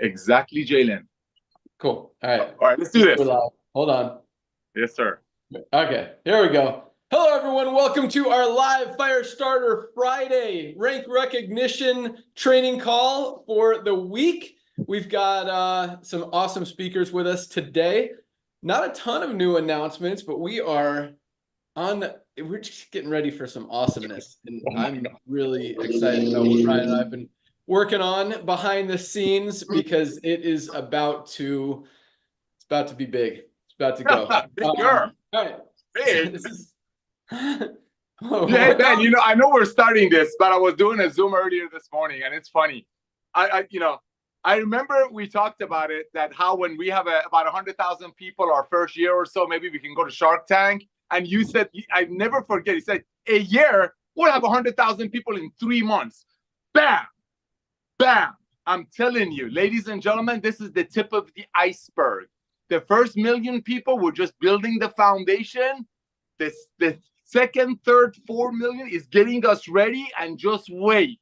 Exactly, Jalen. Cool. All right. All right, let's do this. Hold on. Yes, sir. Okay, here we go. Hello, everyone. Welcome to our live Firestarter Friday rank recognition training call for the week. We've got some awesome speakers with us today. Not a ton of new announcements, but we're just getting ready for some awesomeness. And I'm really excited about what Ryan and I have been working on behind the scenes because it's about to be big. It's about to go. Bigger. All right. Big. This is Hey, Ben, I know we're starting this, but I was doing a Zoom earlier this morning, and it's funny. I remember we talked about it, that how when we have about 100,000 people our first year or so, maybe we can go to Shark Tank. And you said, I never forget, you said, a year, we'll have 100,000 people in 3 months. Bam, bam. I'm telling you, ladies and gentlemen, this is the tip of the iceberg. The first million people, we're just building the foundation. The second, third, 4 million is getting us ready, and just wait.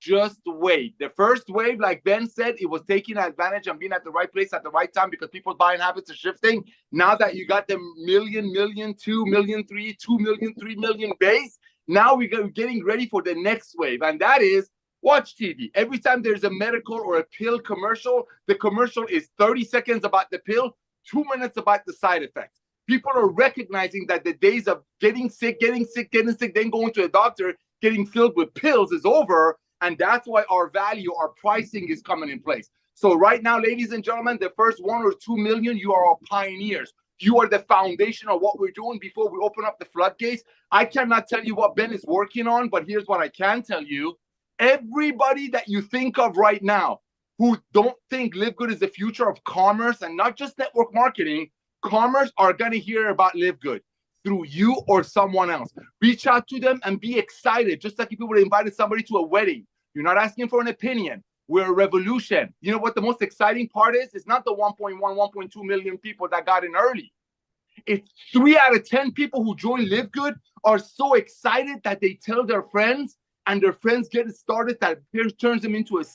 Just wait. The first wave, like Ben said, it was taking advantage and being at the right place at the right time because people's buying habits are shifting. Now that you got the million, 2 million, 3, 2 million, 3 million base, now we're getting ready for the next wave. And that is watch TV. Every time there's a medical or a pill commercial, the commercial is 30 seconds about the pill, 2 minutes about the side effects. People are recognizing that the days of getting sick, then going to a doctor, getting filled with pills is over. And that's why our value, our pricing is coming in place. So right now, ladies and gentlemen, the first 1 or 2 million, you are our pioneers. You are the foundation of what we're doing before we open up the floodgates. I cannot tell you what Ben is working on, but here's what I can tell you. Everybody that you think of right now who don't think LiveGood is the future of commerce and not just network marketing, commerce are going to hear about LiveGood through you or someone else. Reach out to them and be excited, just like if you would have invited somebody to a wedding. You're not asking for an opinion. We're a revolution. You know what the most exciting part is? It's not the 1.1, 1.2 million people that got in early. It's 3 out of 10 people who join LiveGood are so excited that they tell their friends, and their friends get it started that turns them into a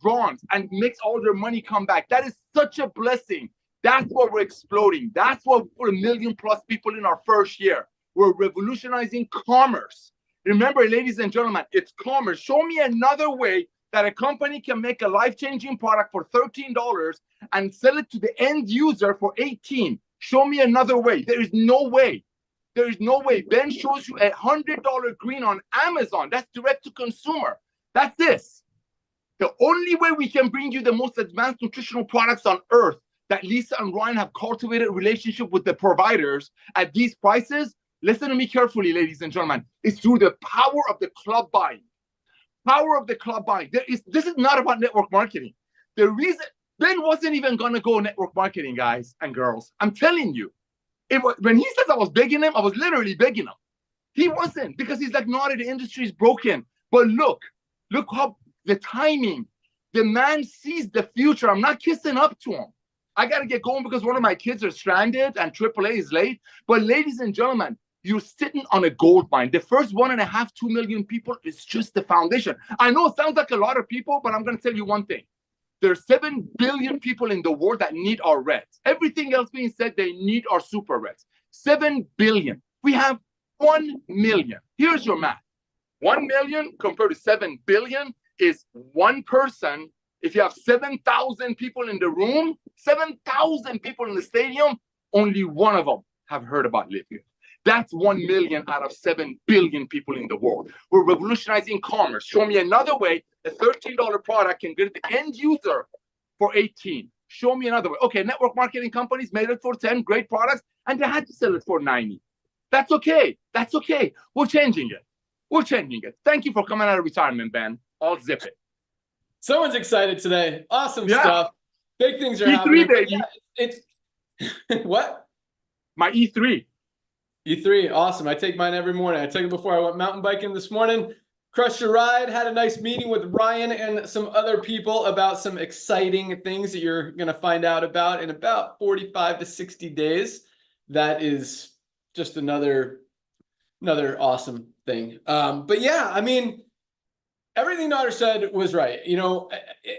bronze, and makes all their money come back. That is such a blessing. That's what we're exploding. That's what we're 1 million+ people in our first year. We're revolutionizing commerce. Remember, ladies and gentlemen, it's commerce. Show me another way that a company can make a life-changing product for $13 and sell it to the end user for $18. Show me another way. There is no way. There is no way. Ben shows you $100 green on Amazon. That's direct to consumer. That's this. The only way we can bring you the most advanced nutritional products on earth that Lisa and Ryan have cultivated a relationship with the providers at these prices, listen to me carefully, ladies and gentlemen, it's through the power of the club buying. Power of the club buying. This is not about network marketing. The reason Ben wasn't even going to go network marketing, guys and girls. I'm telling you. When he says I was begging him, I was literally begging him. He wasn't, because he's like, no, the industry is broken. But look how the timing. The man sees the future. I'm not kissing up to him. I got to get going because one of my kids are stranded and AAA is late. But ladies and gentlemen, you're sitting on a gold mine. The first 1.5, 2 million people is just the foundation. I know it sounds like a lot of people, but I'm going to tell you one thing. There's 7 billion people in the world that need our reds. Everything else being said, they need our super reds. 7 billion. We have 1 million. Here's your math. 1 million compared to 7 billion is one person. If you have 7,000 people in the room, 7,000 people in the stadium, only one of them have heard about LiveGood. That's 1 million out of 7 billion people in the world. We're revolutionizing commerce. Show me another way a $13 product can get the end user for 18. Show me another way. Okay, network marketing companies made it for 10, great products, and they had to sell it for 90. That's okay. That's okay. We're changing it. We're changing it. Thank you for coming out of retirement, Ben. I'll zip it. Someone's excited today. Awesome stuff. Big things are E3, happening. baby. Yeah, it's what? My E3. E3, awesome. I take mine every morning. I took it before I went mountain biking this morning. Crushed your ride. Had a nice meeting with Ryan and some other people about some exciting things that you're going to find out about in about 45 to 60 days. That is just another awesome thing. But yeah, I mean, everything Daughter said was right, you know,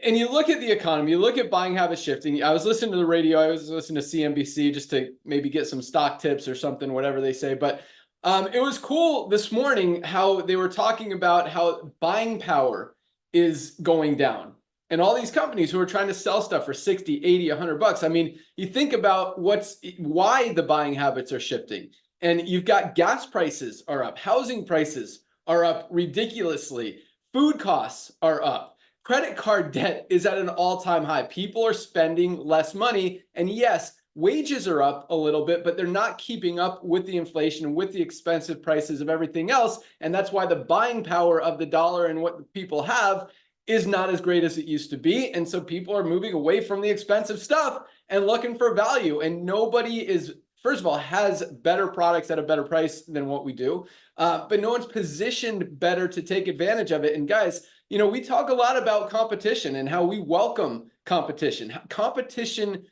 and you look at the economy, you look at buying habits shifting. I was listening to the radio, I was listening to CNBC just to maybe get some stock tips or something, whatever they say. But it was cool this morning how they were talking about how buying power is going down. And all these companies who are trying to sell stuff for 60, 80, $100. I mean, you think about why the buying habits are shifting. And you've got gas prices are up, housing prices are up ridiculously. Food costs are up. Credit card debt is at an all-time high. People are spending less money. And yes, wages are up a little bit, but they're not keeping up with the inflation, with the expensive prices of everything else. And that's why the buying power of the dollar and what people have is not as great as it used to be. And so people are moving away from the expensive stuff and looking for value. And nobody is, first of all, has better products at a better price than what we do. But no one's positioned better to take advantage of it. And guys, you know, we talk a lot about competition and how we welcome competition. Competition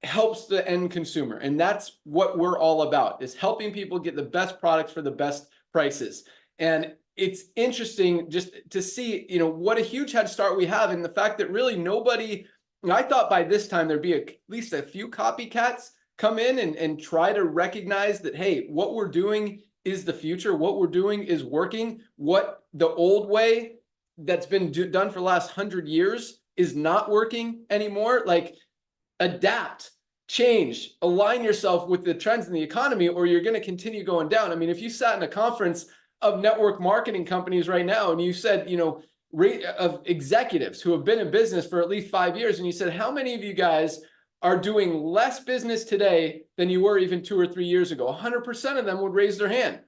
helps the end consumer. And that's what we're all about, is helping people get the best products for the best prices. And it's interesting just to see, you know, what a huge head start we have in the fact that really nobody, I thought by this time there'd be at least a few copycats come in and try to recognize that, hey, what we're doing is the future. What we're doing is working. What the old way that's been done for the last 100 years is not working anymore. Like, adapt, change, align yourself with the trends in the economy, or you're going to continue going down. I mean, if you sat in a conference of network marketing companies right now and you said, you know, of executives who have been in business for at least 5 years, and you said, how many of you guys are doing less business today than you were even 2 or 3 years ago? 100% of them would raise their hand.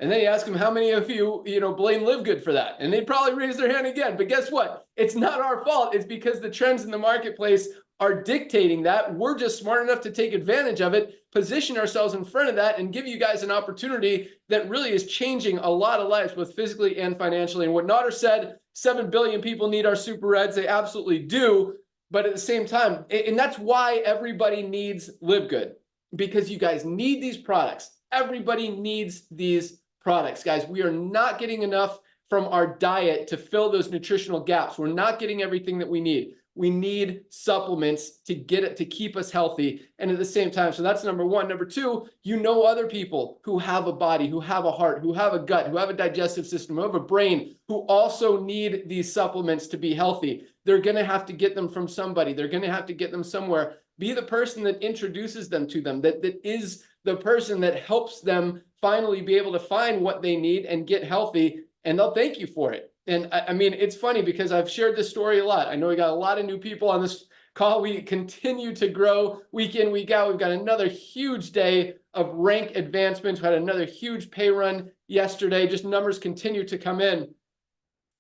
And then you ask them, how many of you, you know, blame LiveGood for that? And they'd probably raise their hand again. But guess what? It's not our fault. It's because the trends in the marketplace are dictating that. We're just smart enough to take advantage of it, position ourselves in front of that, and give you guys an opportunity that really is changing a lot of lives, both physically and financially. And what Nader said, 7 billion people need our super reds. They absolutely do. But at the same time, and that's why everybody needs LiveGood, because you guys need these products. Everybody needs these products, guys. We are not getting enough from our diet to fill those nutritional gaps. We're not getting everything that we need. We need supplements to get it, to keep us healthy. And at the same time, so that's number one. Number two, you know other people who have a body, who have a heart, who have a gut, who have a digestive system, who have a brain, who also need these supplements to be healthy. They're going to have to get them from somebody. They're going to have to get them somewhere. Be the person that introduces them to them, that is the person that helps them finally be able to find what they need and get healthy, and they'll thank you for it. And I mean, it's funny because I've shared this story a lot. I know we got a lot of new people on this call. We continue to grow week in, week out. We've got another huge day of rank advancements. We had another huge pay run yesterday. Just numbers continue to come in.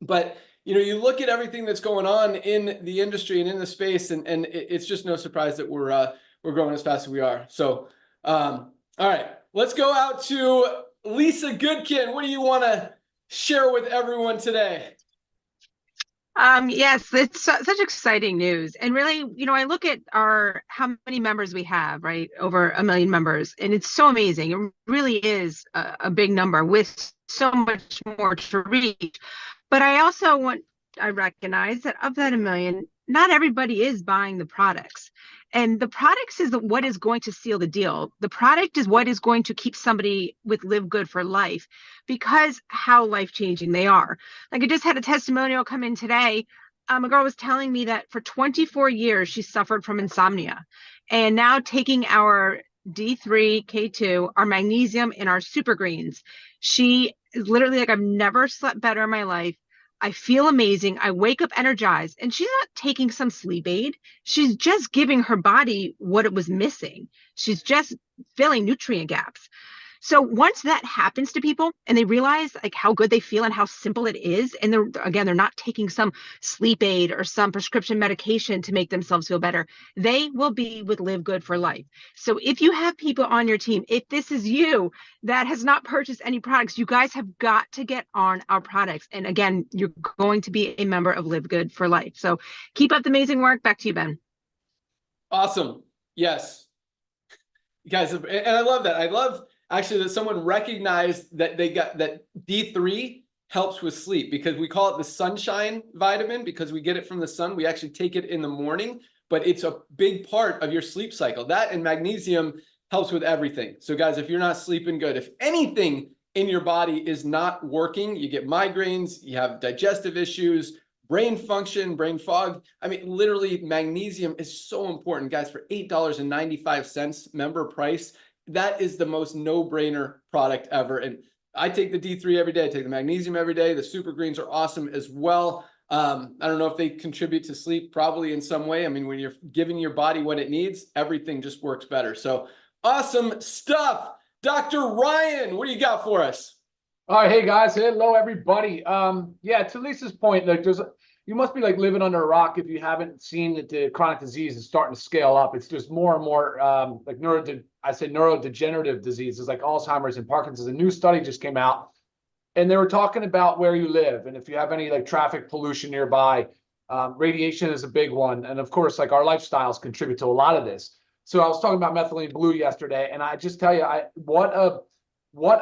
But you know, you look at everything that's going on in the industry and in the space, and it's just no surprise that we're growing as fast as we are. So, all right, let's go out to Lisa Goodkin. What do you want to share with everyone today? Yes, it's such exciting news. And really, you know, I look at how many members we have, right? Over 1 million members. And it's so amazing. It really is a big number with so much more to reach. But I recognize that of that 1 million, not everybody is buying the products. And the products is what is going to seal the deal. The product is what is going to keep somebody with LiveGood for life, because how life-changing they are. Like, I just had a testimonial come in today. A girl was telling me that for 24 years, she suffered from insomnia. And now taking our D3, K2, our magnesium, and our super greens, she is literally like, I've never slept better in my life. I feel amazing. I wake up energized. And she's not taking some sleep aid. She's just giving her body what it was missing. She's just filling nutrient gaps. So once that happens to people and they realize like how good they feel and how simple it is, and they're not taking some sleep aid or some prescription medication to make themselves feel better, they will be with LiveGood for life. So if you have people on your team, if this is you that has not purchased any products, you guys have got to get on our products. And again, you're going to be a member of LiveGood for life. So keep up the amazing work. Back to you, Ben. Awesome. Yes. Guys, and I love that. I love actually that someone recognized that they got that D3 helps with sleep, because we call it the sunshine vitamin because we get it from the sun. We actually take it in the morning, but it's a big part of your sleep cycle. That and magnesium helps with everything. So guys, if you're not sleeping good, if anything in your body is not working, you get migraines, you have digestive issues, brain function, brain fog. I mean, literally magnesium is so important, guys. For $8.95 member price, that is the most no-brainer product ever. And I take the D3 every day. I take the magnesium every day. The super greens are awesome as well. I don't know if they contribute to sleep, probably in some way. I mean, when you're giving your body what it needs, everything just works better. So awesome stuff. Dr. Ryan, what do you got for us? All right, hey guys, hello everybody. Yeah, to Lisa's point, like you must be like living under a rock if you haven't seen that the chronic disease is starting to scale up. It's just more and more like neurodegenerative diseases like Alzheimer's and Parkinson's. A new study just came out, and they were talking about where you live and if you have any like traffic pollution nearby. Radiation is a big one, and of course, like our lifestyles contribute to a lot of this. So I was talking about methylene blue yesterday, and I just tell you, what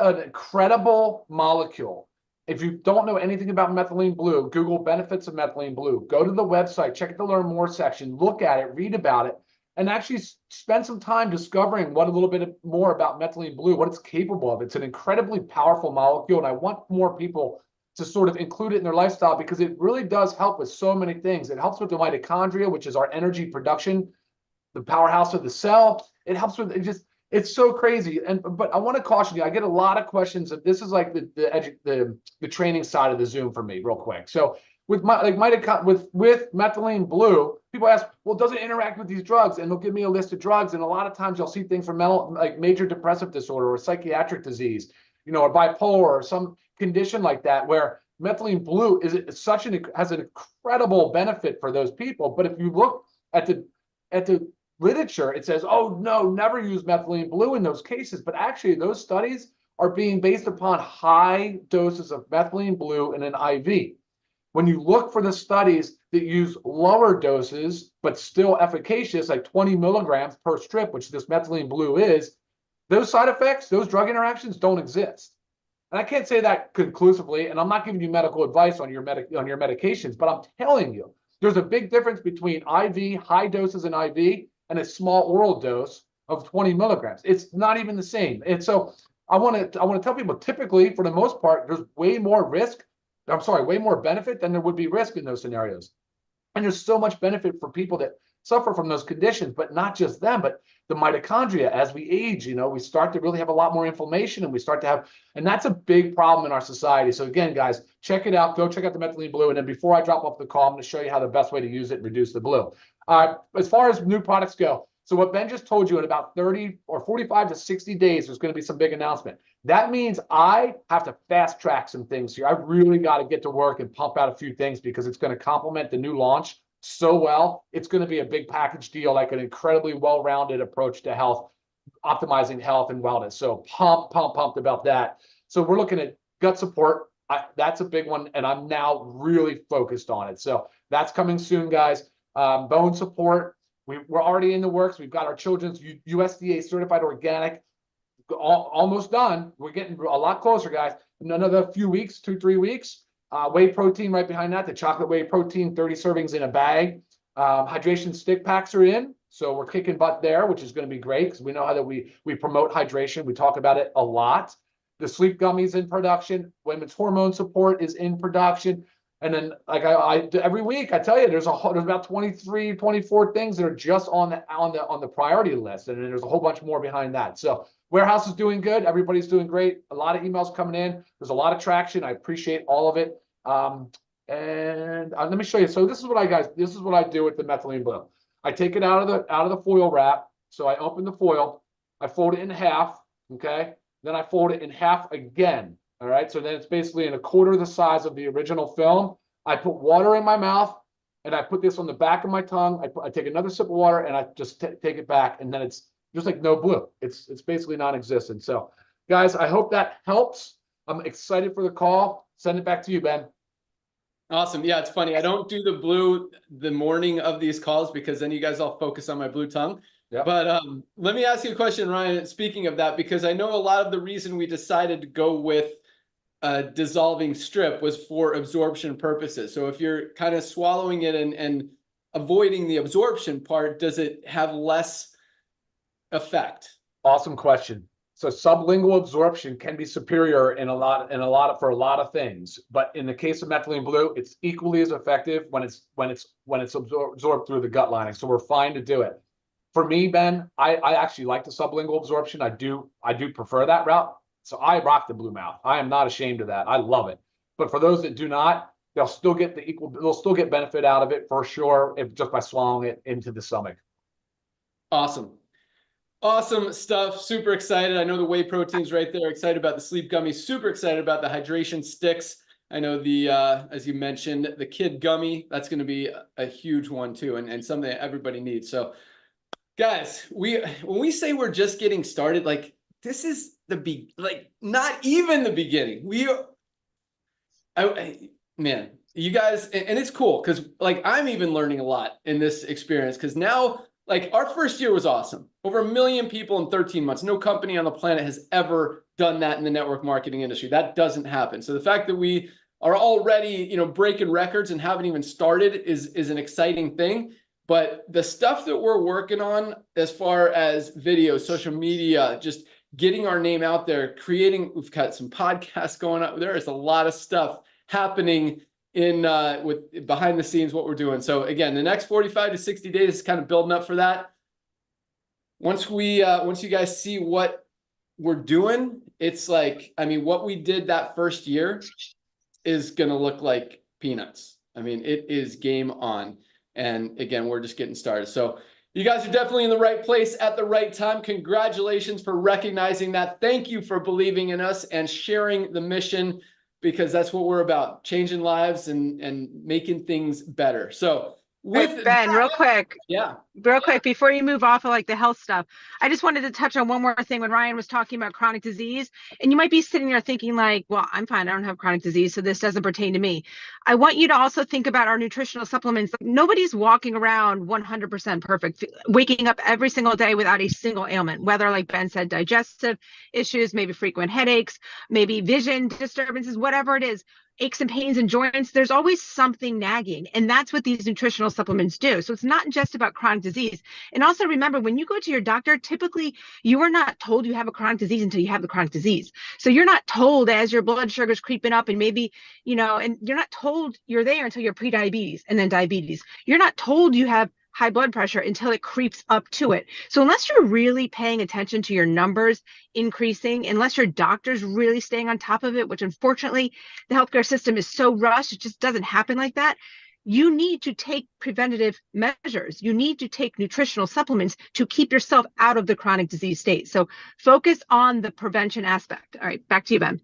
an incredible molecule. If you don't know anything about methylene blue, Google benefits of methylene blue. Go to the website, check the Learn More section, look at it, read about it, and actually spend some time discovering what a little bit more about methylene blue, what it's capable of. It's an incredibly powerful molecule, and I want more people to sort of include it in their lifestyle because it really does help with so many things. It helps with the mitochondria, which is our energy production, the powerhouse of the cell. It helps with it's so crazy. But I want to caution you, I get a lot of questions. This is like the training side of the Zoom for me, real quick. So with methylene blue, people ask, well, does it interact with these drugs? And they'll give me a list of drugs. And a lot of times you'll see things from like major depressive disorder or psychiatric disease, or bipolar or some condition like that, where methylene blue has an incredible benefit for those people. But if you look at the literature, it says, oh no, never use methylene blue in those cases. But actually those studies are being based upon high doses of methylene blue in an IV. When you look for the studies that use lower doses, but still efficacious, like 20 milligrams per strip, which this methylene blue is, those side effects, those drug interactions don't exist. And I can't say that conclusively, and I'm not giving you medical advice on your medications, but I'm telling you, there's a big difference between IV, high doses in IV, and a small oral dose of 20 milligrams. It's not even the same. And so I want to tell people, typically, for the most part, there's way more benefit than there would be risk in those scenarios. And there's so much benefit for people that suffer from those conditions, but not just them, but the mitochondria. As we age, we start to really have a lot more inflammation, and and that's a big problem in our society. So again, guys, check it out. Go check out the methylene blue. And then before I drop off the call, I'm going to show you how the best way to use it and reduce the blue. As far as new products go, so what Ben just told you, in about 30 or 45 to 60 days, there's going to be some big announcement. That means I have to fast track some things here. I really got to get to work and pump out a few things because it's going to complement the new launch so well. It's going to be a big package deal, like an incredibly well-rounded approach to health, optimizing health and wellness. So pumped about that. So we're looking at gut support. That's a big one, and I'm now really focused on it. So that's coming soon, guys. Bone support, we're already in the works. We've got our children's USDA certified organic almost done. We're getting a lot closer, guys. In another few weeks, 2-3 weeks. Whey protein right behind that, the chocolate whey protein, 30 servings in a bag. Hydration stick packs are in, so we're kicking butt there, which is going to be great because we know how that we promote hydration. We talk about it a lot. The sleep gummies in production. Women's hormone support is in production. And then, like I every week, I tell you, there's about 23, 24 things that are just on the priority list, and then there's a whole bunch more behind that. So warehouse is doing good. Everybody's doing great. A lot of emails coming in. There's a lot of traction. I appreciate all of it. And let me show you. So this is what I do with the methylene blue. I take it out of the foil wrap. So I open the foil. I fold it in half. Okay. Then I fold it in half again. All right, so then it's basically in a quarter the size of the original film. I put water in my mouth, and I put this on the back of my tongue. I take another sip of water, and I just take it back, and then it's just like no blue. It's basically non-existent. So, guys, I hope that helps. I'm excited for the call. Send it back to you, Ben. Awesome. Yeah, it's funny. I don't do the blue the morning of these calls because then you guys all focus on my blue tongue. Yep. But let me ask you a question, Ryan, speaking of that, because I know a lot of the reason we decided to go with dissolving strip was for absorption purposes. So if you're kind of swallowing it and avoiding the absorption part, does it have less effect? Awesome question. So sublingual absorption can be superior in a lot for a lot of things, but in the case of methylene blue, it's equally as effective when it's absorbed through the gut lining. So we're fine to do it. For me, Ben, I actually like the sublingual absorption. I do prefer that route. So I rock the blue mouth. I am not ashamed of that. I love it. But for those that do not, they'll still get benefit out of it for sure, if just by swallowing it into the stomach. Awesome. Awesome stuff. Super excited. I know the whey protein's right there. Excited about the sleep gummy. Super excited about the hydration sticks. I know the, as you mentioned, the kid gummy, that's going to be a huge one too, and something that everybody needs. So guys, when we say we're just getting started, like this is not even the beginning. Man, you guys, and it's cool because like I'm even learning a lot in this experience because now, like our first year was awesome. Over 1 million people in 13 months. No company on the planet has ever done that in the network marketing industry. That doesn't happen. So the fact that we are already, breaking records and haven't even started is an exciting thing. But the stuff that we're working on as far as video, social media, just getting our name out there, we've got some podcasts going up. There is a lot of stuff happening with behind the scenes, what we're doing. So again, the next 45 to 60 days is kind of building up for that. Once you guys see what we're doing, it's like, what we did that first year is going to look like peanuts. It is game on. And again, we're just getting started. So you guys are definitely in the right place at the right time. Congratulations for recognizing that. Thank you for believing in us and sharing the mission, because that's what we're about, changing lives and making things better. So with Ben, real quick. Yeah. Real quick, before you move off of like the health stuff, I just wanted to touch on one more thing when Ryan was talking about chronic disease. And you might be sitting there thinking like, well, I'm fine. I don't have chronic disease, so this doesn't pertain to me. I want you to also think about our nutritional supplements. Nobody's walking around 100% perfect, waking up every single day without a single ailment, whether, like Ben said, digestive issues, maybe frequent headaches, maybe vision disturbances, whatever it is. Aches and pains and joints, there's always something nagging. And that's what these nutritional supplements do. So it's not just about chronic disease. And also remember, when you go to your doctor, typically you are not told you have a chronic disease until you have the chronic disease. So you're not told as your blood sugar's creeping up and maybe, and you're not told you're there until you're pre-diabetes and then diabetes. You're not told you have high blood pressure until it creeps up to it. So unless you're really paying attention to your numbers increasing, unless your doctor's really staying on top of it, which unfortunately the healthcare system is so rushed, it just doesn't happen like that. You need to take preventative measures. You need to take nutritional supplements to keep yourself out of the chronic disease state. So focus on the prevention aspect. All right, back to you, Ben.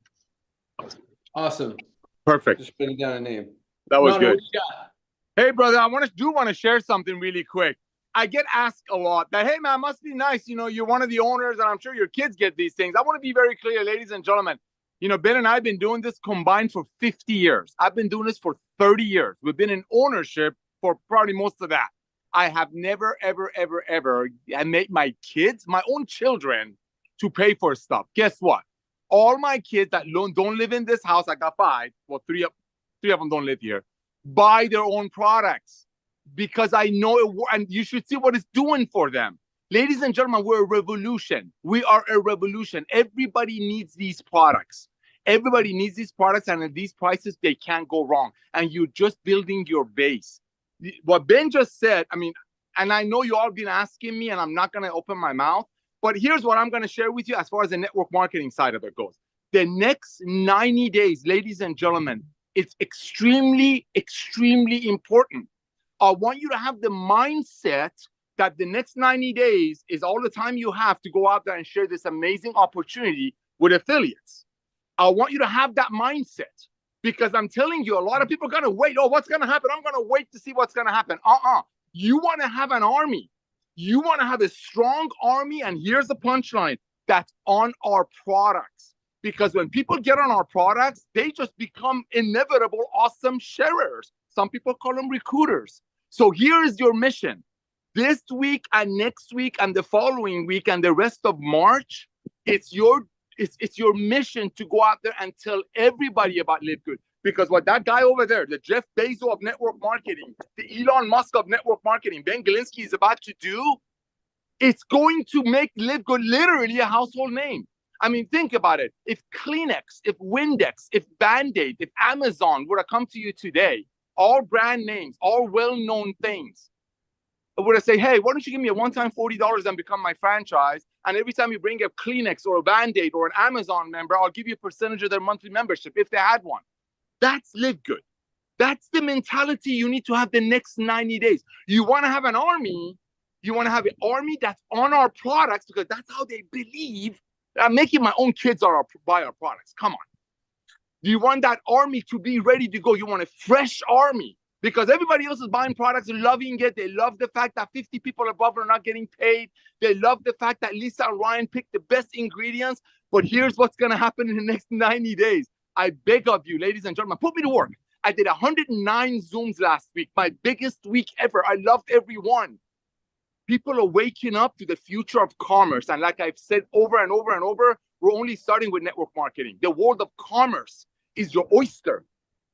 Awesome. Perfect. Just putting down a name. That was Mano, good. what you got? Hey, brother, I want to share something really quick. I get asked a lot that, hey, man, must be nice. You're one of the owners, and I'm sure your kids get these things. I want to be very clear, ladies and gentlemen. Ben and I have been doing this combined for 50 years. I've been doing this for 30 years. We've been in ownership for probably most of that. I have never, ever, ever, ever made my kids, my own children, to pay for stuff. Guess what? All my kids that don't live in this house, I got 5. Well, three of them don't live here. Buy their own products because I know it, and you should see what it's doing for them. Ladies and gentlemen, we're a revolution. We are a revolution. Everybody needs these products. Everybody needs these products, and at these prices, they can't go wrong. And you're just building your base. What Ben just said, and I know you all been asking me, and I'm not going to open my mouth, but here's what I'm going to share with you as far as the network marketing side of it goes. The next 90 days, ladies and gentlemen, it's extremely, extremely important. I want you to have the mindset that the next 90 days is all the time you have to go out there and share this amazing opportunity with affiliates. I want you to have that mindset, because I'm telling you, a lot of people are going to wait. Oh, what's going to happen? I'm going to wait to see what's going to happen. You want to have an army. You want to have a strong army. And here's the punchline, that's on our products. Because when people get on our products, they just become inevitable, awesome sharers. Some people call them recruiters. So here is your mission. This week and next week and the following week and the rest of March, it's your it's your mission to go out there and tell everybody about LiveGood. Because what that guy over there, the Jeff Bezos of network marketing, the Elon Musk of network marketing, Ben Galinsky is about to do, it's going to make LiveGood literally a household name. I mean, think about it. If Kleenex, if Windex, if Band-Aid, if Amazon were to come to you today, all brand names, all well-known things, would I say, hey, why don't you give me a one-time $40 and become my franchise? And every time you bring a Kleenex or a Band-Aid or an Amazon member, I'll give you a percentage of their monthly membership if they had one. That's LiveGood. That's the mentality you need to have the next 90 days. You want to have an army. You want to have an army that's on our products because that's how they believe. I'm making my own kids buy our products. Come on. You want that army to be ready to go. You want a fresh army because everybody else is buying products and loving it. They love the fact that 50 people above are not getting paid. They love the fact that Lisa and Ryan picked the best ingredients. But here's what's going to happen in the next 90 days. I beg of you, ladies and gentlemen, put me to work. I did 109 Zooms last week, my biggest week ever. I loved every one. People are waking up to the future of commerce. And like I've said over and over and over, we're only starting with network marketing. The world of commerce is your oyster.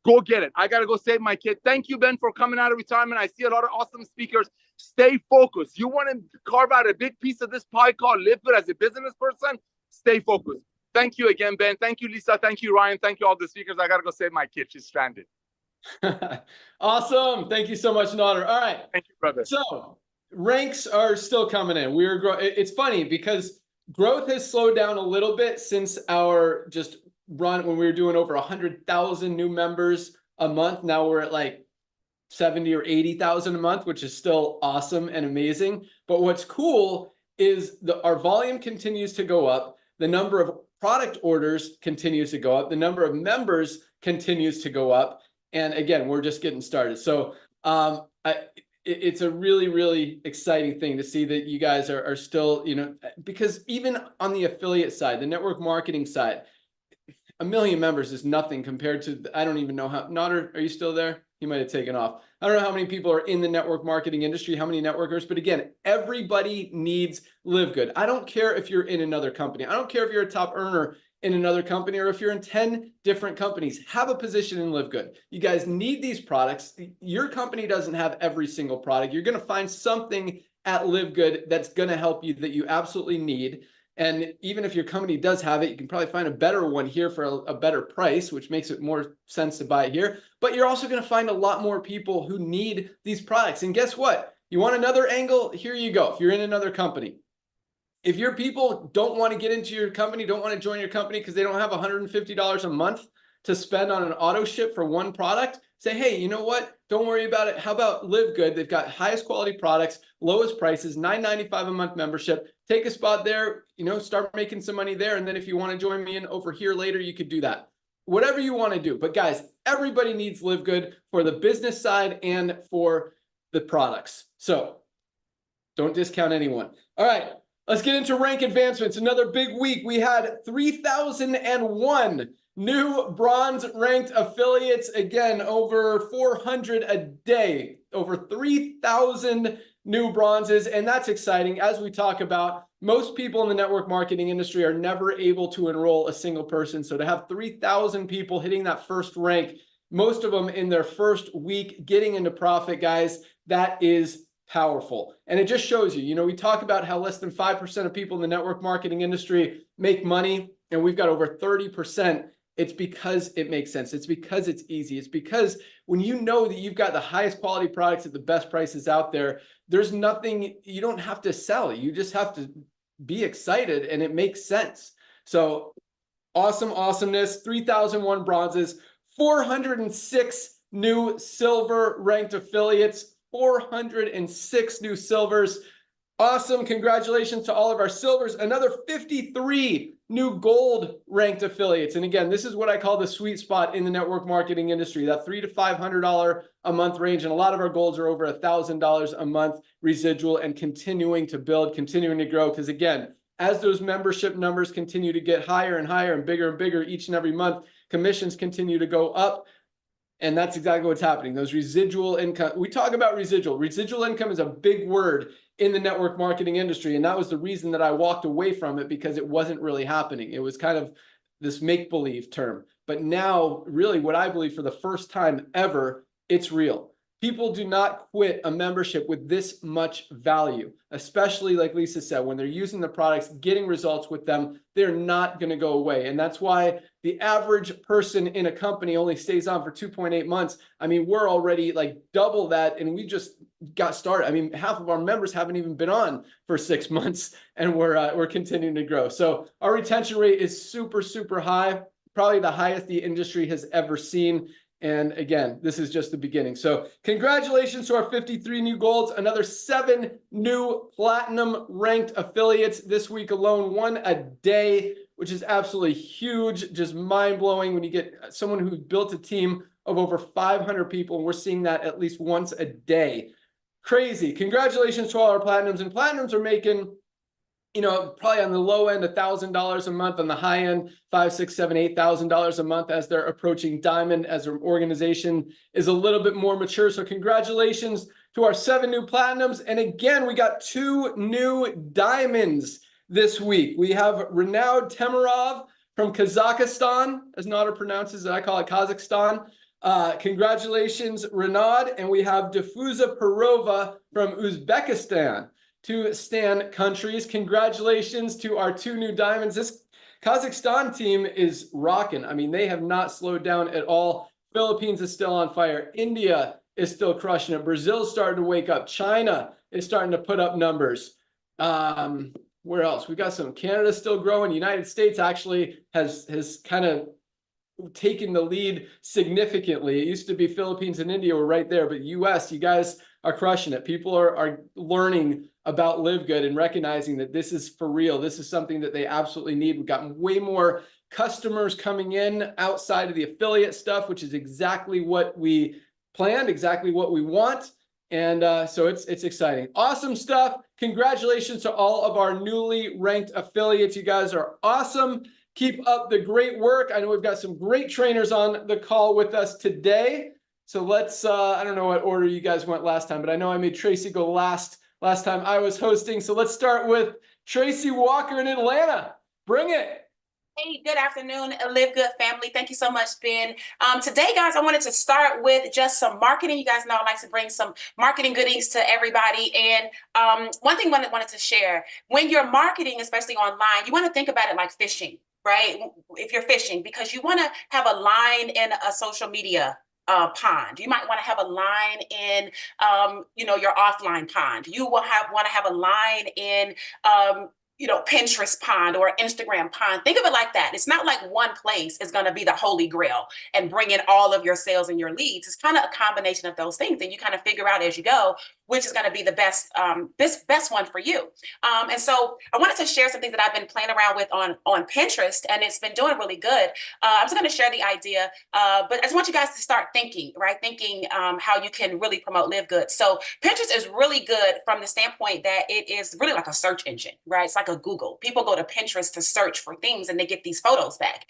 Go get it. I got to go save my kid. Thank you, Ben, for coming out of retirement. I see a lot of awesome speakers. Stay focused. You want to carve out a big piece of this pie called LiveGood as a business person? Stay focused. Thank you again, Ben. Thank you, Lisa. Thank you, Ryan. Thank you, all the speakers. I got to go save my kid. She's stranded. Awesome. Thank you so much, Nader. All right. Thank you, brother. So ranks are still coming in. It's funny because growth has slowed down a little bit since our just run when we were doing over 100,000 new members a month. Now we're at like 70 or 80,000 a month, which is still awesome and amazing. But what's cool is our volume continues to go up. The number of product orders continues to go up. The number of members continues to go up. And again, we're just getting started. So it's a really, really exciting thing to see that you guys are still, because even on the affiliate side, the network marketing side, 1 million members is nothing compared to, I don't even know how, Nader, are you still there? He might have taken off. I don't know how many people are in the network marketing industry, how many networkers, but again, everybody needs LiveGood. I don't care if you're in another company. I don't care if you're a top earner in another company or if you're in 10 different companies, have a position in LiveGood. You guys need these products. Your company doesn't have every single product. You're going to find something at LiveGood that's going to help you that you absolutely need. And even if your company does have it, you can probably find a better one here for a better price, which makes it more sense to buy it here. But you're also going to find a lot more people who need these products. And guess what? You want another angle? Here you go. If you're in another company, if your people don't want to get into your company, don't want to join your company because they don't have $150 a month to spend on an auto ship for one product, say, hey, you know what? Don't worry about it. How about LiveGood? They've got highest quality products, lowest prices, $9.95 a month membership. Take a spot there, start making some money there. And then if you want to join me in over here later, you could do that. Whatever you want to do. But guys, everybody needs LiveGood for the business side and for the products. So don't discount anyone. All right, let's get into rank advancements. Another big week. We had 3,001 new bronze ranked affiliates. Again, over 400 a day, over 3,000 new bronzes. And that's exciting. As we talk about, most people in the network marketing industry are never able to enroll a single person. So to have 3,000 people hitting that first rank, most of them in their first week getting into profit, guys, that is powerful. And it just shows you, we talk about how less than 5% of people in the network marketing industry make money, and we've got over 30%. It's because it makes sense. It's because it's easy. It's because when you know that you've got the highest quality products at the best prices out there, there's nothing, you don't have to sell. You just have to be excited, and it makes sense. So awesomeness, 3,001 bronzes, 406 new silver ranked affiliates, 406 new silvers. Awesome. Congratulations to all of our silvers. Another 53 new gold ranked affiliates. And again, this is what I call the sweet spot in the network marketing industry, that $300 to $500 a month range. And a lot of our golds are over $1,000 a month residual and continuing to build, continuing to grow. Because again, as those membership numbers continue to get higher and higher and bigger each and every month, commissions continue to go up. And that's exactly what's happening. Those residual income, we talk about residual. Residual income is a big word in the network marketing industry. And that was the reason that I walked away from it, because it wasn't really happening. It was kind of this make-believe term. But now, really, what I believe for the first time ever, it's real. People do not quit a membership with this much value, especially like Lisa said, when they're using the products, getting results with them, they're not going to go away. And that's why the average person in a company only stays on for 2.8 months. I mean, we're already like double that, and we just got started. I mean, half of our members haven't even been on for 6 months, and we're continuing to grow. So our retention rate is super, super high, probably the highest the industry has ever seen. And again, this is just the beginning. So congratulations to our 53 new golds, another 7 new platinum ranked affiliates this week alone, 1 a day, which is absolutely huge, just mind blowing when you get someone who built a team of over 500 people. And we're seeing that at least once a day. Crazy. Congratulations to all our platinums, and platinums are making, you know, probably on the low end, $1,000 a month, on the high end, $5,000, $6,000, $7,000, $8,000 a month as they're approaching diamond, as their organization is a little bit more mature. So congratulations to our 7 new platinums. And again, we got 2 new diamonds this week. We have Renaud Temirov from Kazakhstan, as Nader pronounces it, I call it Kazakhstan. Congratulations, Renaud. And we have Difuza Perova from Uzbekistan. 2 Stan countries. Congratulations to our 2 new diamonds. This Kazakhstan team is rocking. I mean, they have not slowed down at all. Philippines is still on fire. India is still crushing it. Brazil's starting to wake up. China is starting to put up numbers. Where else? We got some. Canada still growing. United States actually has kind of taken the lead significantly. It used to be Philippines and India were right there, but US, you guys are crushing it. People are learning about LiveGood and recognizing that this is for real. This is something that they absolutely need. We've gotten way more customers coming in outside of the affiliate stuff, which is exactly what we planned, exactly what we want. And so it's exciting. Awesome stuff. Congratulations to all of our newly ranked affiliates. You guys are awesome. Keep up the great work. I know we've got some great trainers on the call with us today. So let's, I don't know what order you guys went last time, but I know I made Tracy go last time I was hosting. So let's start with Tracy Walker in Atlanta. Bring it. Hey, good afternoon, LiveGood family. Thank you so much, Ben. Today, guys, I wanted to start with just some marketing. You guys know I like to bring some marketing goodies to everybody. And one thing I wanted to share, when you're marketing, especially online, you want to think about it like fishing, right? If you're fishing, because you want to have a line in a social media pond. You might want to have a line in, your offline pond. You will want to have a line in, Pinterest pond or Instagram pond. Think of it like that. It's not like one place is going to be the holy grail and bring in all of your sales and your leads. It's kind of a combination of those things, and you kind of figure out as you go which is going to be the best one for you. And so I wanted to share some things that I've been playing around with on Pinterest, and it's been doing really good. I'm just going to share the idea, but I just want you guys to start thinking, right? Thinking how you can really promote LiveGood. So Pinterest is really good from the standpoint that it is really like a search engine, right? It's like a Google. People go to Pinterest to search for things, and they get these photos back.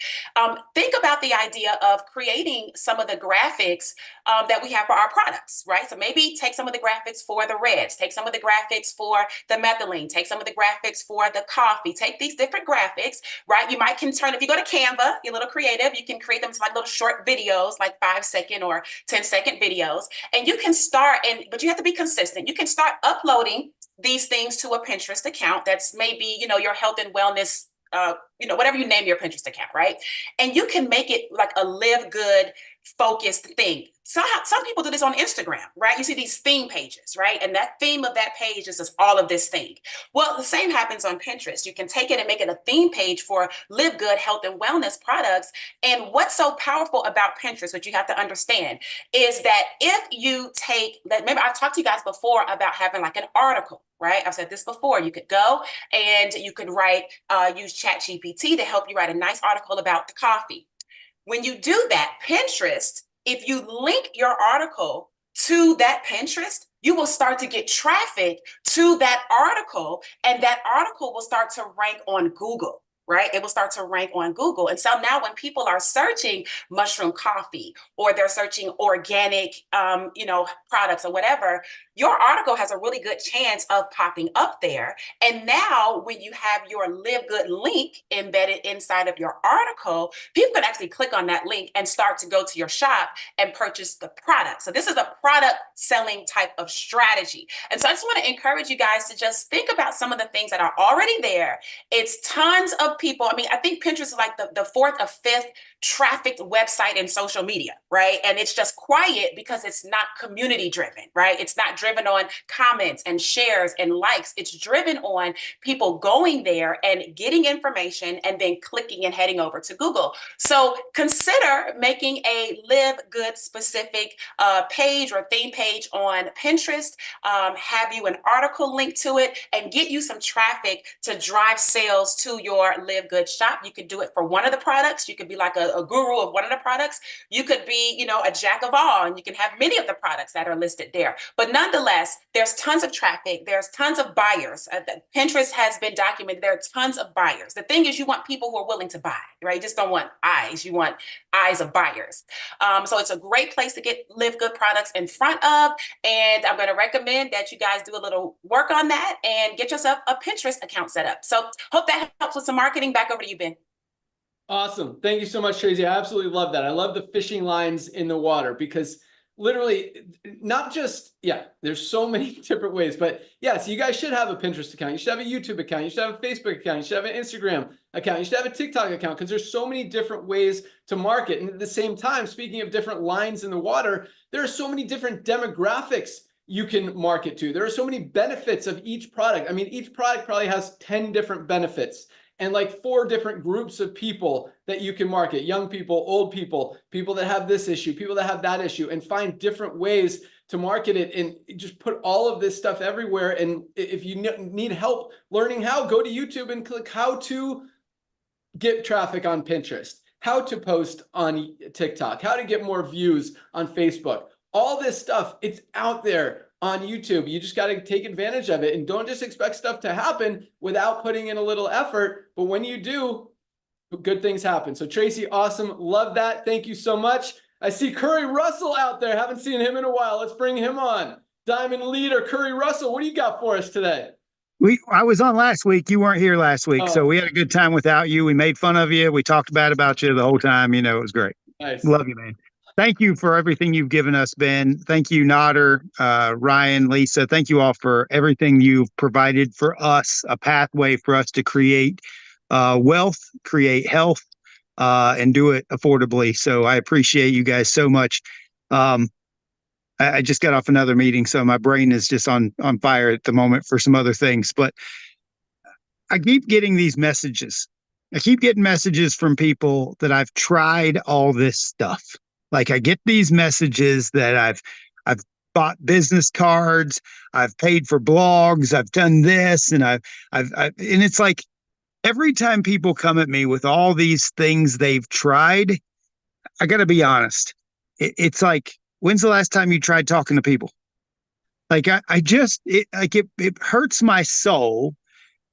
Think about the idea of creating some of the graphics that we have for our products, right? So maybe take some of the graphics for the reds, take some of the graphics for the methylene, take some of the graphics for the coffee, take these different graphics, right? You might can turn, if you go to Canva, you're a little creative, you can create them to like little short videos, like 5-second or 10-second videos. And you can start, but you have to be consistent. You can start uploading these things to a Pinterest account that's maybe, your health and wellness, whatever you name your Pinterest account, right? And you can make it like a LiveGood focused thing. So some people do this on Instagram, right? You see these theme pages, right? And that theme of that page is just all of this thing. Well, the same happens on Pinterest. You can take it and make it a theme page for LiveGood health and wellness products. And what's so powerful about Pinterest, what you have to understand, is that if you remember I've talked to you guys before about having like an article, right? I've said this before. You could go and you could use ChatGPT to help you write a nice article about the coffee. When you do that, Pinterest, if you link your article to that Pinterest, you will start to get traffic to that article, and that article will start to rank on Google, right? It will start to rank on Google. And so now when people are searching mushroom coffee or they're searching organic, products or whatever, your article has a really good chance of popping up there. And now when you have your LiveGood link embedded inside of your article, people can actually click on that link and start to go to your shop and purchase the product. So this is a product selling type of strategy. And so I just want to encourage you guys to just think about some of the things that are already there. It's tons of people. I mean, I think Pinterest is like the fourth or fifth trafficked website in social media, right? And it's just quiet because it's not community driven, right? It's not driven on comments and shares and likes. It's driven on people going there and getting information and then clicking and heading over to Google. So consider making a LiveGood specific page or theme page on Pinterest, have you an article link to it, and get you some traffic to drive sales to your LiveGood shop. You could do it for one of the products. You could be like a guru of one of the products. You could be, a jack of all, and you can have many of the products that are listed there. But nonetheless, there's tons of traffic. There's tons of buyers. Pinterest has been documented. There are tons of buyers. The thing is, you want people who are willing to buy, right? You just don't want eyes. You want eyes of buyers. So it's a great place to get LiveGood products in front of. And I'm going to recommend that you guys do a little work on that and get yourself a Pinterest account set up. So hope that helps with some marketing. Back over to you, Ben. Awesome. Thank you so much, Tracy. I absolutely love that. I love the fishing lines in the water because literally not just, there's so many different ways, but so you guys should have a Pinterest account. You should have a YouTube account. You should have a Facebook account. You should have an Instagram account. You should have a TikTok account because there's so many different ways to market. And at the same time, speaking of different lines in the water, there are so many different demographics you can market to. There are so many benefits of each product. I mean, each product probably has 10 different benefits and like 4 different groups of people that you can market: young people, old people, people that have this issue, people that have that issue, and find different ways to market it and just put all of this stuff everywhere. And if you need help learning how, go to YouTube and click how to get traffic on Pinterest, how to post on TikTok, how to get more views on Facebook. All this stuff, it's out there on YouTube. You just got to take advantage of it and don't just expect stuff to happen without putting in a little effort. But when you do, good things happen. So Tracy, awesome. Love that. Thank you so much. I see Curry Russell out there. Haven't seen him in a while. Let's bring him on. Diamond leader, Curry Russell. What do you got for us today? I was on last week. You weren't here last week. So we had a good time without you. We made fun of you. We talked bad about you the whole time. It was great. Nice. Love you, man. Thank you for everything you've given us, Ben. Thank you, Nader, Ryan, Lisa. Thank you all for everything you've provided for us, a pathway for us to create wealth, create health, and do it affordably. So I appreciate you guys so much. I just got off another meeting, so my brain is just on fire at the moment for some other things. But I keep getting these messages. I keep getting messages from people that I've tried all this stuff. Like I get these messages that I've bought business cards, I've paid for blogs, I've done this, and and it's like every time people come at me with all these things they've tried, I got to be honest. It's like, when's the last time you tried talking to people? Like it hurts my soul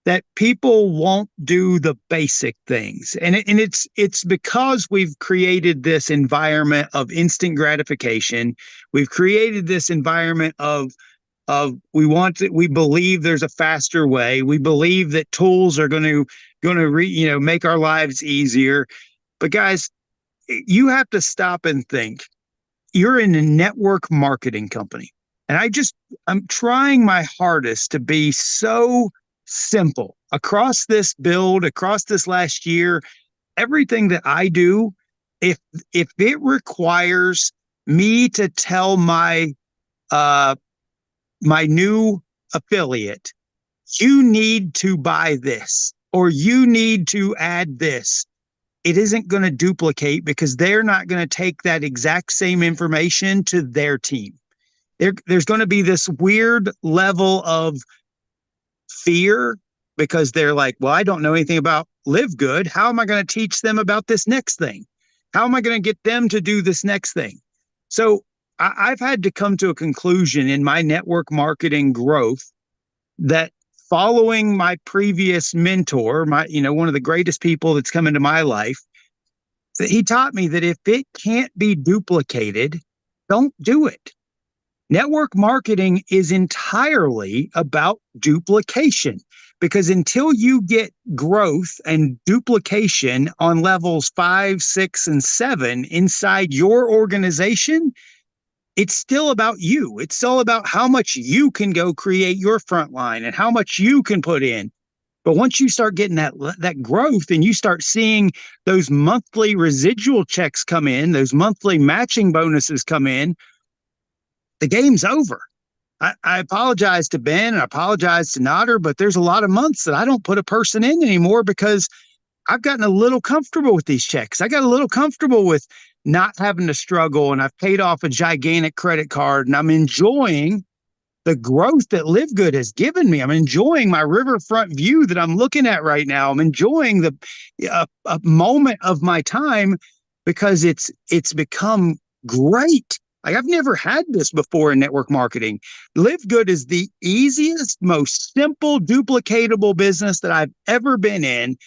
that people won't do the basic things. And it's because we've created this environment of instant gratification. We've created this environment of we believe there's a faster way. We believe that tools are going to make our lives easier. But guys, you have to stop and think. You're in a network marketing company. And I'm trying my hardest to be so simple across this build, across this last year. Everything that I do, if it requires me to tell my new affiliate, you need to buy this or you need to add this, it isn't going to duplicate because they're not going to take that exact same information to their team. There's going to be this weird level of fear because they're like, well, I don't know anything about LiveGood. How am I going to teach them about this next thing? How am I going to get them to do this next thing? So I've had to come to a conclusion in my network marketing growth that following my previous mentor, one of the greatest people that's come into my life, that he taught me that if it can't be duplicated, don't do it. Network marketing is entirely about duplication, because until you get growth and duplication on levels 5, 6, and 7 inside your organization, it's still about you. It's all about how much you can go create your front line and how much you can put in. But once you start getting that growth and you start seeing those monthly residual checks come in, those monthly matching bonuses come in, the game's over. I apologize to Ben and I apologize to Nodder, but there's a lot of months that I don't put a person in anymore because I've gotten a little comfortable with these checks. I got a little comfortable with not having to struggle, and I've paid off a gigantic credit card, and I'm enjoying the growth that LiveGood has given me. I'm enjoying my riverfront view that I'm looking at right now. I'm enjoying a moment of my time because it's become great. Like, I've never had this before in network marketing. LiveGood is the easiest, most simple, duplicatable business that I've ever been in.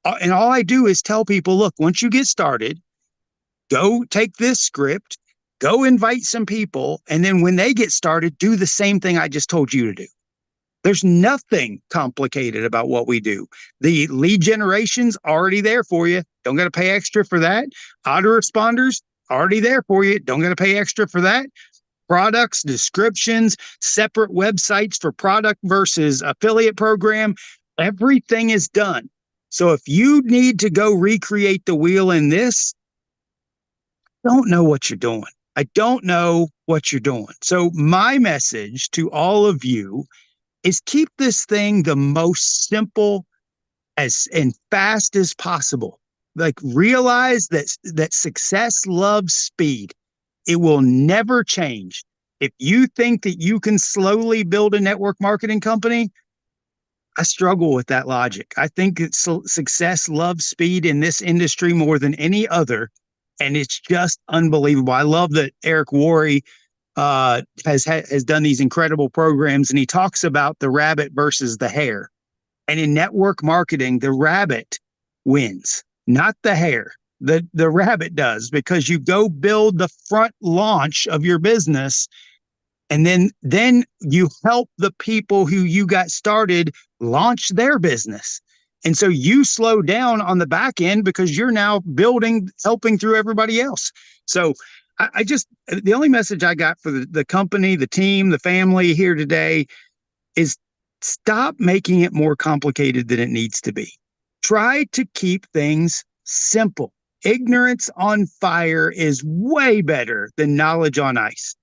And all I do is tell people, look, once you get started, go take this script, go invite some people, and then when they get started, do the same thing I just told you to do. There's nothing complicated about what we do. The lead generation's already there for you. Don't got to pay extra for that. Autoresponders, already there for you. Don't got to pay extra for that. Products, descriptions, separate websites for product versus affiliate program. Everything is done. So if you need to go recreate the wheel in this, don't know what you're doing. I don't know what you're doing. So my message to all of you is keep this thing the most simple and fast as possible. Like, realize that success loves speed. It will never change. If you think that you can slowly build a network marketing company, I struggle with that logic. I think that success loves speed in this industry more than any other. And it's just unbelievable. I love that Eric Worre has done these incredible programs, and he talks about the rabbit versus the hare. And in network marketing, the rabbit wins, not the hare. The rabbit does, because you go build the front launch of your business, and then you help the people who you got started launch their business. And so you slow down on the back end because you're now helping through everybody else. So the only message I got for the company, the team, the family here today is stop making it more complicated than it needs to be. Try to keep things simple. Ignorance on fire is way better than knowledge on ice.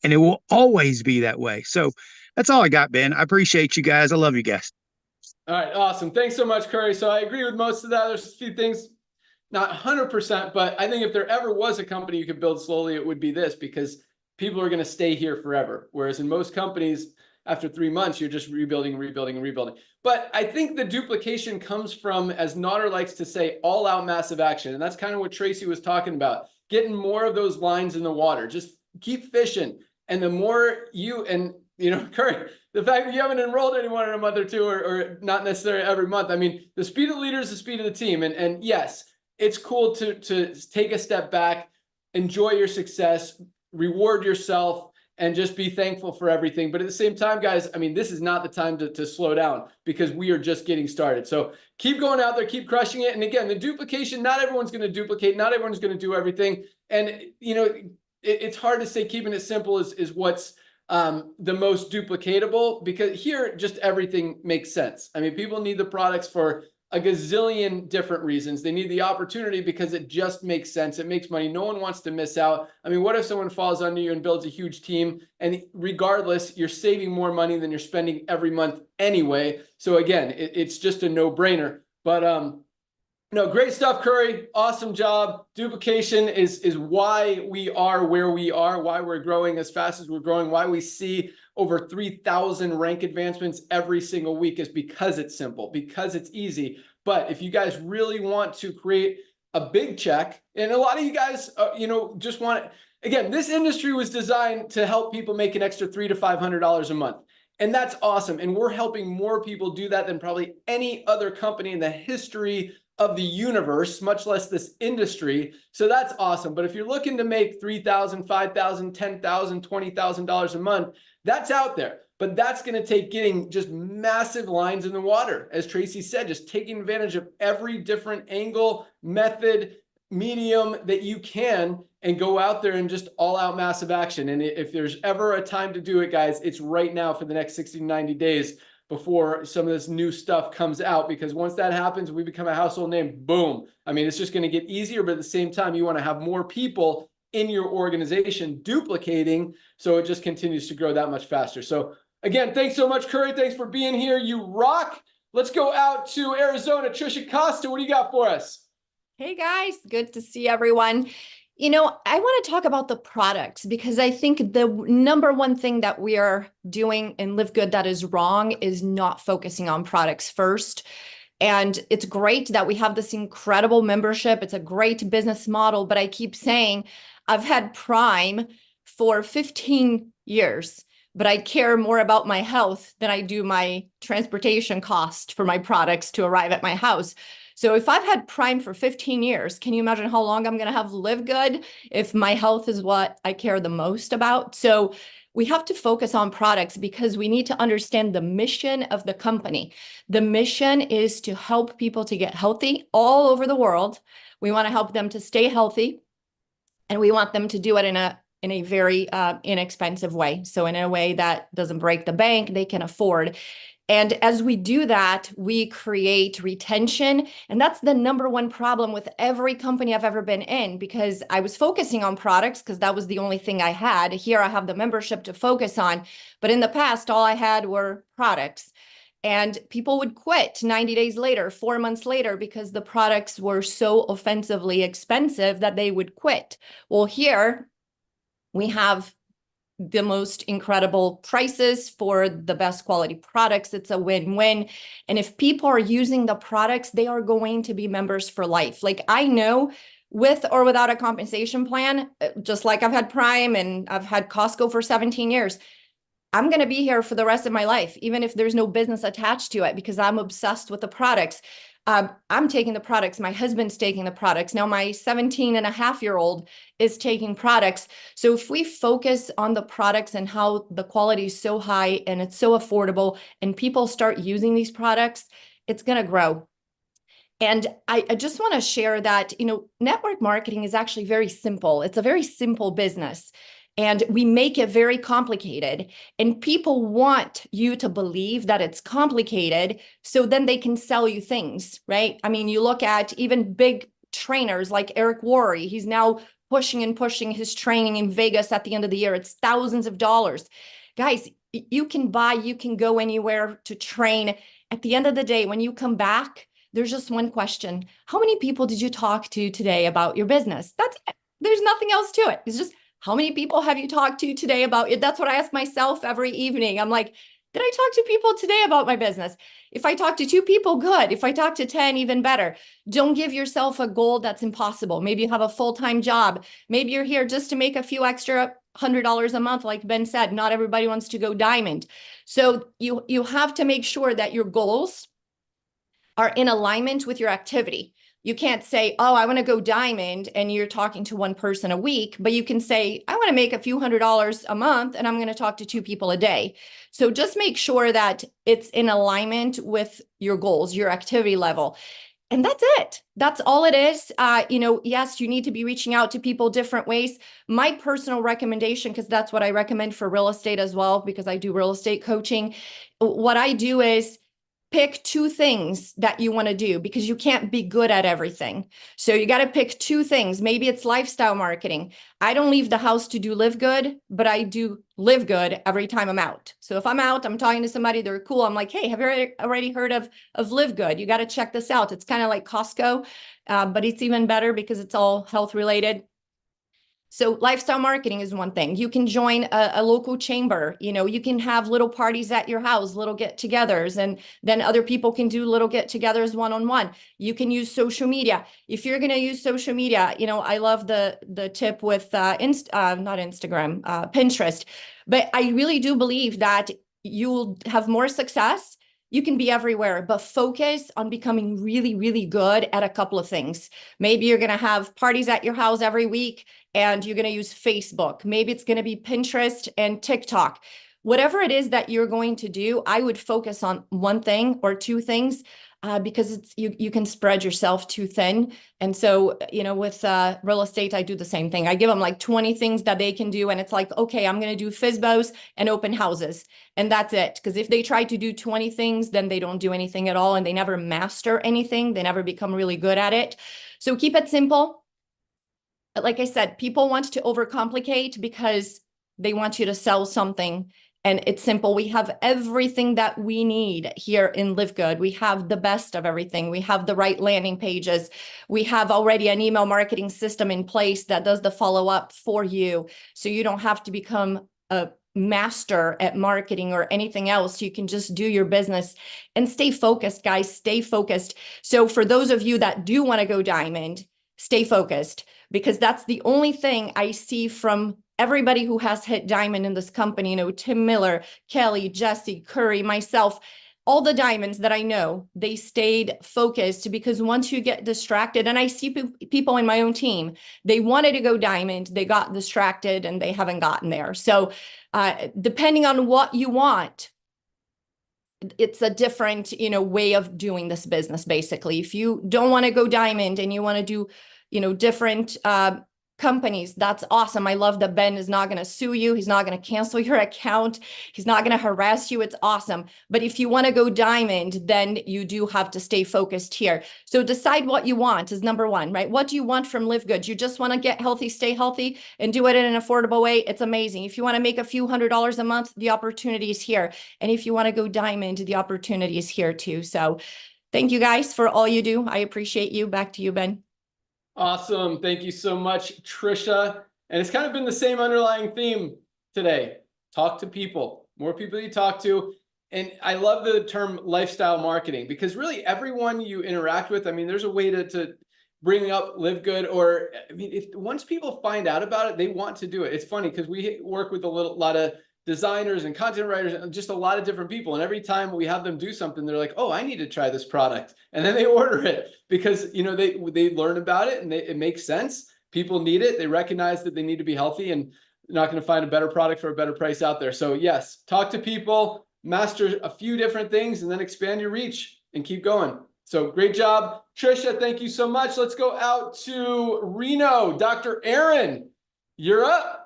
And it will always be that way. So that's all I got, Ben. I appreciate you guys. I love you guys. All right, awesome. Thanks so much, Curry. So I agree with most of that. There's a few things, not 100%, but I think if there ever was a company you could build slowly, it would be this, because people are going to stay here forever. Whereas in most companies, after 3 months, you're just rebuilding. But I think the duplication comes from, as Nodder likes to say, all out massive action. And that's kind of what Tracy was talking about, getting more of those lines in the water. Just keep fishing. And the more Curry, the fact that you haven't enrolled anyone in a month or two, or not necessarily every month. I mean, the speed of the leader is the speed of the team. And yes, it's cool to take a step back, enjoy your success, reward yourself, and just be thankful for everything. But at the same time, guys, I mean, this is not the time to slow down, because we are just getting started. So keep going out there, keep crushing it. And again, the duplication, not everyone's going to duplicate. Not everyone's going to do everything. And, it's hard to say keeping it simple is what's the most duplicatable, because here just everything makes sense. I mean, people need the products for a gazillion different reasons. They need the opportunity because it just makes sense. It makes money. No one wants to miss out. I mean, what if someone falls under you and builds a huge team, and regardless, you're saving more money than you're spending every month anyway? So again, it's just a no-brainer. But no, great stuff, Curry. Awesome job. Duplication is why we are where we are, why we're growing as fast as we're growing, why we see over 3,000 rank advancements every single week, is because it's simple, because it's easy. But if you guys really want to create a big check, and a lot of you guys, just want it. Again, this industry was designed to help people make an extra $300 to $500 a month. And that's awesome. And we're helping more people do that than probably any other company in the history of the universe, much less this industry. So that's awesome. But if you're looking to make $3,000, $5,000, $10,000, $20,000 a month, that's out there. But that's going to take getting just massive lines in the water. As Tracy said, just taking advantage of every different angle, method, medium that you can, and go out there and just all out massive action. And if there's ever a time to do it, guys, it's right now for the next 60 to 90 days before some of this new stuff comes out, because once that happens, we become a household name, boom. I mean, it's just going to get easier, but at the same time, you want to have more people in your organization duplicating, so it just continues to grow that much faster. So again, thanks so much, Curry. Thanks for being here. You rock. Let's go out to Arizona. Trisha Costa, what do you got for us? Hey guys, good to see everyone. You know, I want to talk about the products, because I think the number one thing that we are doing in LiveGood that is wrong is not focusing on products first. And it's great that we have this incredible membership. It's a great business model, but I keep saying I've had Prime for 15 years, but I care more about my health than I do my transportation cost for my products to arrive at my house. So if I've had Prime for 15 years, can you imagine how long I'm going to have LiveGood if my health is what I care the most about? So we have to focus on products because we need to understand the mission of the company. The mission is to help people to get healthy all over the world. We want to help them to stay healthy, and we want them to do it in a very inexpensive way. So in a way that doesn't break the bank, they can afford. And as we do that, we create retention. And that's the number one problem with every company I've ever been in, because I was focusing on products because that was the only thing I had. Here I have the membership to focus on. But in the past, all I had were products. And people would quit 90 days later, 4 months later, because the products were so offensively expensive that they would quit. Well, here we have the most incredible prices for the best quality products. It's a win-win. And if people are using the products, they are going to be members for life. Like I know, with or without a compensation plan, just like I've had Prime and I've had Costco for 17 years, I'm going to be here for the rest of my life, even if there's no business attached to it, because I'm obsessed with the products. I'm taking the products. My husband's taking the products. Now my 17-and-a-half-year-old is taking products. So if we focus on the products and how the quality is so high and it's so affordable and people start using these products, it's going to grow. And I just want to share that, you know, network marketing is actually very simple. It's a very simple business. And we make it very complicated, and people want you to believe that it's complicated so then they can sell you things, right? I mean, you look at even big trainers like Eric Worre, he's now pushing his training in Vegas at the end of the year. It's thousands of dollars. Guys, you can go anywhere to train. At the end of the day, when you come back, there's just one question. How many people did you talk to today about your business? That's it. There's nothing else to it. It's just, how many people have you talked to today about it? That's what I ask myself every evening. I'm like, did I talk to people today about my business? If I talk to 2 people, good. If I talk to 10, even better. Don't give yourself a goal that's impossible. Maybe you have a full-time job. Maybe you're here just to make a few extra $100 a month. Like Ben said, not everybody wants to go diamond. So you have to make sure that your goals are in alignment with your activity. You can't say, oh, I want to go diamond, and you're talking to one person a week, but you can say, I want to make a few $100s a month, and I'm going to talk to 2 people a day. So just make sure that it's in alignment with your goals, your activity level. And that's it. That's all it is. You know, yes, you need to be reaching out to people different ways. My personal recommendation, because that's what I recommend for real estate as well, because I do real estate coaching. What I do is pick 2 things that you want to do, because you can't be good at everything. So you got to pick 2 things. Maybe it's lifestyle marketing. I don't leave the house to do LiveGood, but I do LiveGood every time I'm out. So if I'm out, I'm talking to somebody, they're cool. I'm like, hey, have you already heard of LiveGood? You got to check this out. It's kind of like Costco, but it's even better because it's all health related. So lifestyle marketing is one thing. You can join a local chamber. You know, you can have little parties at your house, little get-togethers, and then other people can do little get-togethers one-on-one. You can use social media. If you're going to use social media, you know, I love the tip with not Instagram, Pinterest. But I really do believe that you'll have more success. You can be everywhere, but focus on becoming really, really good at a couple of things. Maybe you're going to have parties at your house every week and you're going to use Facebook. Maybe it's going to be Pinterest and TikTok. Whatever it is that you're going to do, I would focus on one thing or two things, because it's you can spread yourself too thin. And so, with real estate, I do the same thing. I give them like 20 things that they can do. And it's like, okay, I'm going to do FSBOs and open houses. And that's it. Because if they try to do 20 things, then they don't do anything at all. And they never master anything. They never become really good at it. So keep it simple. Like I said, people want to overcomplicate because they want you to sell something. And it's simple. We have everything that we need here in LiveGood. We have the best of everything. We have the right landing pages. We have already an email marketing system in place that does the follow-up for you. So you don't have to become a master at marketing or anything else. You can just do your business and stay focused, guys. Stay focused. So for those of you that do want to go diamond, stay focused, because that's the only thing I see from everybody who has hit diamond in this company, Tim Miller, Kelly, Jesse, Curry, myself, all the diamonds that I know, they stayed focused, because once you get distracted, and I see people in my own team, they wanted to go diamond, they got distracted and they haven't gotten there. So depending on what you want, it's a different, way of doing this business. Basically, if you don't want to go diamond and you want to do, different, companies, that's awesome. I love that Ben is not going to sue you. He's not going to cancel your account. He's not going to harass you. It's awesome. But if you want to go diamond, then you do have to stay focused here. So decide what you want is number one, right? What do you want from LiveGood? You just want to get healthy, stay healthy, and do it in an affordable way. It's amazing. If you want to make a few $100s a month, the opportunity is here. And if you want to go diamond, the opportunity is here too. So thank you guys for all you do. I appreciate you. Back to you, Ben. Awesome. Thank you so much, Trisha. And it's kind of been the same underlying theme today. Talk to people, more people you talk to. And I love the term lifestyle marketing, because really everyone you interact with, there's a way to bring up LiveGood, or if once people find out about it, they want to do it. It's funny because we work with a lot of designers and content writers and just a lot of different people. And every time we have them do something, they're like, oh, I need to try this product. And then they order it because, they learn about it and it makes sense. People need it. They recognize that they need to be healthy, and they're not going to find a better product for a better price out there. So yes, talk to people, master a few different things, and then expand your reach and keep going. So great job, Trisha. Thank you so much. Let's go out to Reno. Dr. Aaron, you're up.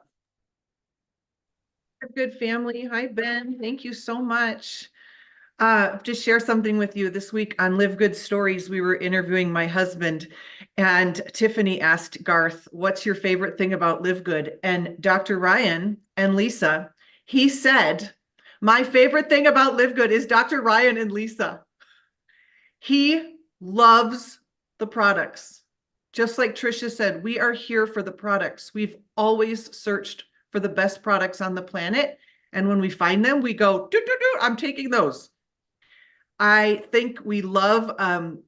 Good family. Hi, Ben. Thank you so much. Just share something with you. This week on LiveGood Stories, we were interviewing my husband, and Tiffany asked Garth, what's your favorite thing about LiveGood? And Dr. Ryan and Lisa, he said, my favorite thing about LiveGood is Dr. Ryan and Lisa. He loves the products. Just like Trisha said, we are here for the products. We've always searched for the best products on the planet. And when we find them, we go, I'm taking those. I think we love,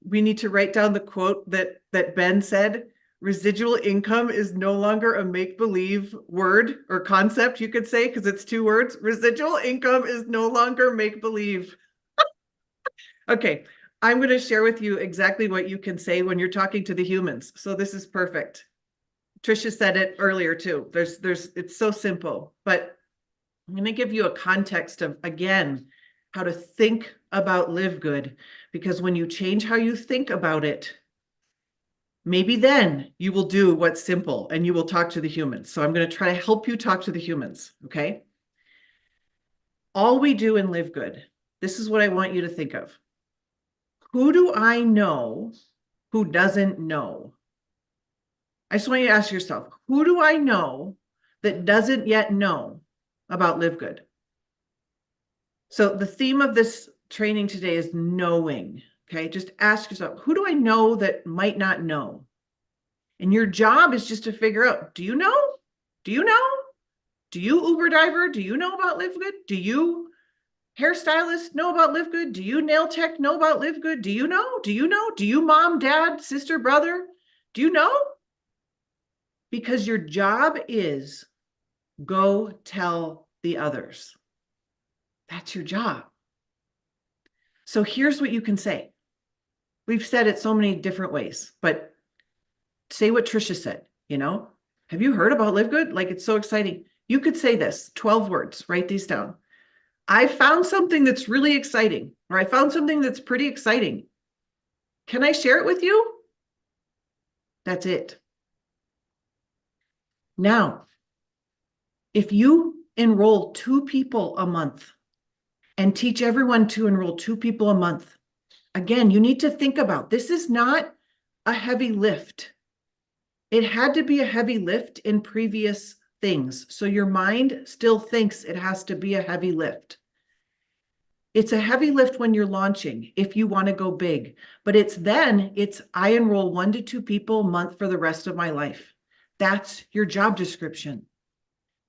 we need to write down the quote that Ben said, residual income is no longer a make-believe word or concept, you could say, because it's 2 words. Residual income is no longer make-believe. Okay, I'm going to share with you exactly what you can say when you're talking to the humans. So this is perfect. Trisha said it earlier too. It's so simple, but I'm going to give you a context of, again, how to think about LiveGood, because when you change how you think about it, maybe then you will do what's simple and you will talk to the humans. So I'm going to try to help you talk to the humans. Okay. All we do in LiveGood, this is what I want you to think of. Who do I know who doesn't know? I just want you to ask yourself, who do I know that doesn't yet know about LiveGood? So the theme of this training today is knowing. Okay, just ask yourself, who do I know that might not know? And your job is just to figure out, do you know? Do you know? Do you Uber driver? Do you know about LiveGood? Do you hairstylist know about LiveGood? Do you nail tech know about LiveGood? Do you know? Do you know? Do you mom, dad, sister, brother? Do you know? Because your job is go tell the others. That's your job. So here's what you can say. We've said it so many different ways, but say what Trisha said, have you heard about LiveGood? Like, it's so exciting. You could say this, 12 words, write these down. I found something that's really exciting, or I found something that's pretty exciting. Can I share it with you? That's it. Now, if you enroll 2 people a month and teach everyone to enroll 2 people a month, again, you need to think about, this is not a heavy lift. It had to be a heavy lift in previous things. So your mind still thinks it has to be a heavy lift. It's a heavy lift when you're launching, if you want to go big, but I enroll 1 to 2 people a month for the rest of my life. That's your job description.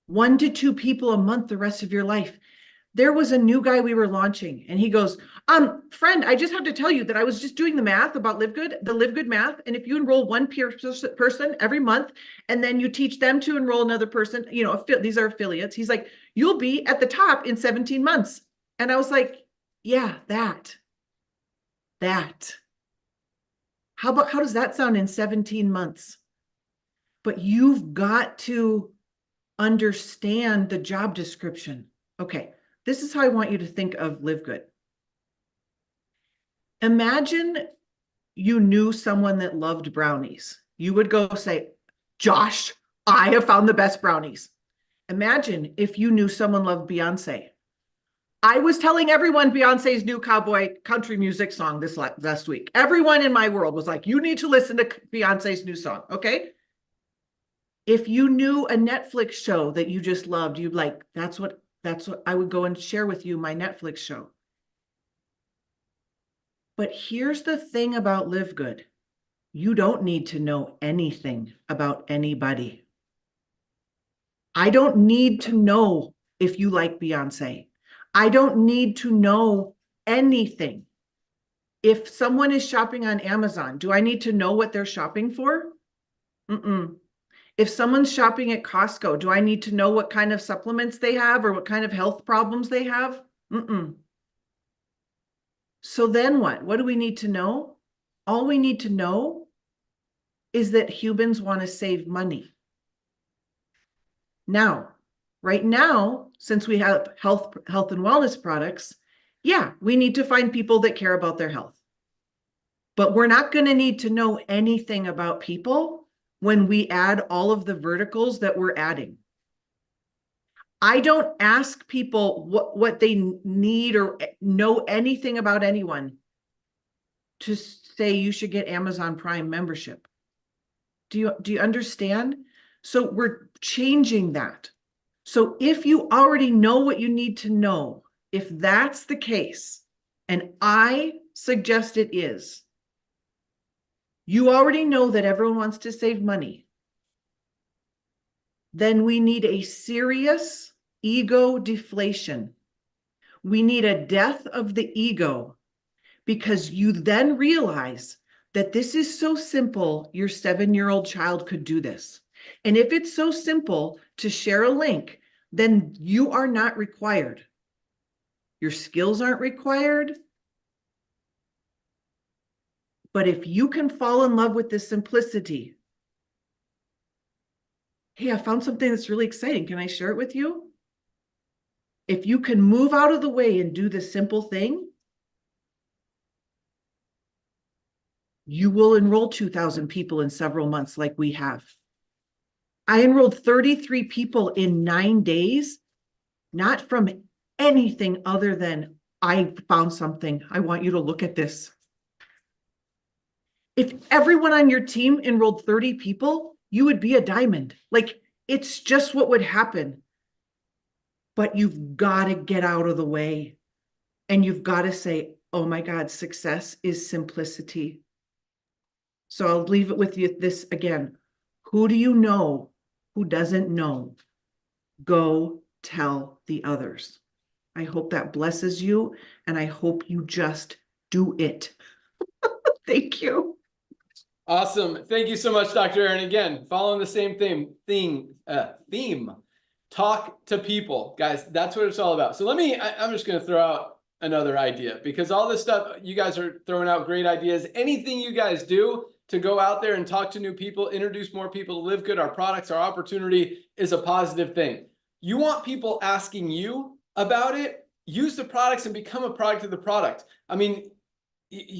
1 to 2 people a month the rest of your life. There was a new guy we were launching, and he goes, friend, I just have to tell you that I was just doing the math about LiveGood, the LiveGood math. And if you enroll 1 person every month, and then you teach them to enroll another person, these are affiliates. He's like, you'll be at the top in 17 months. And I was like, yeah, that. How does that sound in 17 months? But you've got to understand the job description. Okay. This is how I want you to think of LiveGood. Imagine you knew someone that loved brownies. You would go say, Josh, I have found the best brownies. Imagine if you knew someone loved Beyonce. I was telling everyone Beyonce's new cowboy country music song this last week. Everyone in my world was like, you need to listen to Beyonce's new song, okay? If you knew a Netflix show that you just loved, you'd like, that's what I would go and share with you, my Netflix show. But here's the thing about LiveGood. You don't need to know anything about anybody. I don't need to know if you like Beyonce. I don't need to know anything. If someone is shopping on Amazon, do I need to know what they're shopping for? If someone's shopping at Costco, do I need to know what kind of supplements they have or what kind of health problems they have? So then what? What do we need to know? All we need to know is that humans want to save money. Now, right now, since we have health and wellness products, yeah, we need to find people that care about their health. But we're not going to need to know anything about people when we add all of the verticals that we're adding. I don't ask people what they need or know anything about anyone to say you should get Amazon Prime membership. Do you understand? So we're changing that. So if you already know what you need to know, if that's the case, and I suggest it is, you already know that everyone wants to save money, then we need a serious ego deflation. We need a death of the ego, because you then realize that this is so simple, your 7-year-old child could do this. And if it's so simple to share a link, then you are not required. Your skills aren't required. But if you can fall in love with this simplicity, hey, I found something that's really exciting. Can I share it with you? If you can move out of the way and do the simple thing, you will enroll 2,000 people in several months like we have. I enrolled 33 people in 9 days, not from anything other than I found something. I want you to look at this. If everyone on your team enrolled 30 people, you would be a diamond. Like, it's just what would happen. But you've got to get out of the way. And you've got to say, oh my God, success is simplicity. So I'll leave it with you this again. Who do you know who doesn't know? Go tell the others. I hope that blesses you, and I hope you just do it. Thank you. Awesome. Thank you so much, Dr. Aaron. Again, following the same theme. Talk to people, guys. That's what it's all about. So I'm just going to throw out another idea, because all this stuff, you guys are throwing out great ideas. Anything you guys do to go out there and talk to new people, introduce more people to Live Good, our products, our opportunity, is a positive thing. You want people asking you about it, use the products and become a product of the product. I mean,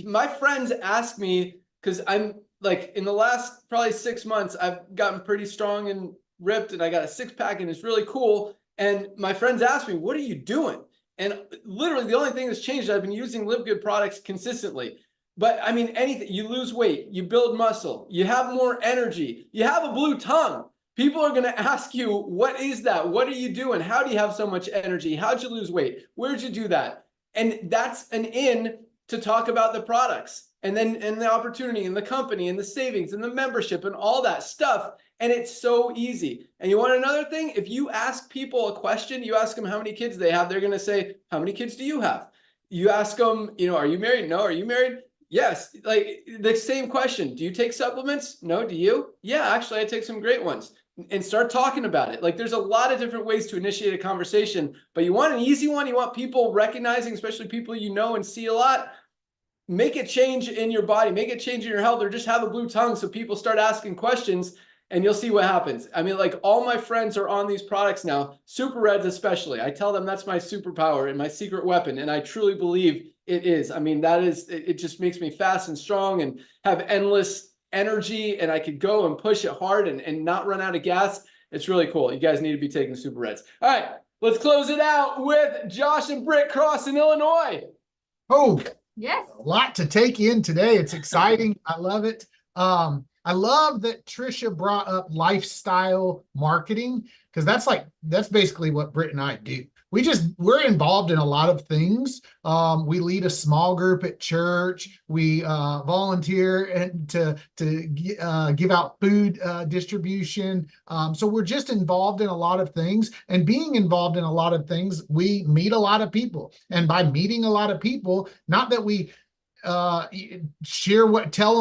my friends ask me, because I'm like, in the last probably 6 months, I've gotten pretty strong and ripped, and I got a 6-pack, and it's really cool. And my friends ask me, what are you doing? And literally the only thing that's changed is I've been using Live Good products consistently. But I mean, anything, you lose weight, you build muscle, you have more energy, you have a blue tongue. People are going to ask you, what is that? What are you doing? How do you have so much energy? How'd you lose weight? Where'd you do that? And that's an in to talk about the products, and then and the opportunity and the company and the savings and the membership and all that stuff. And it's so easy. And you want another thing? If you ask people a question, you ask them how many kids they have, they're going to say, how many kids do you have? You ask them, are you married? No. Are you married? Yes. Like the same question. Do you take supplements? No. Do you? Yeah, actually, I take some great ones. And start talking about it. Like, there's a lot of different ways to initiate a conversation, but you want an easy one. You want people recognizing, especially people you know and see a lot. Make a change in your body, make a change in your health, or just have a blue tongue so people start asking questions, and you'll see what happens. I mean, like, all my friends are on these products now, superreds especially. I tell them that's my superpower and my secret weapon, and I truly believe it is. I mean, it just makes me fast and strong and have endless energy, and I could go and push it hard and not run out of gas. It's really cool. You guys need to be taking superreds. All right, let's close it out with Josh and Britt Cross in Illinois. Oh, Yes. a lot to take in today. It's exciting. I love it. I love that Trisha brought up lifestyle marketing, because that's basically what Britt and I do. We're involved in a lot of things. We lead a small group at church. We volunteer to give out food distribution. So we're just involved in a lot of things, and being involved in a lot of things, we meet a lot of people. And by meeting a lot of people, not that we tell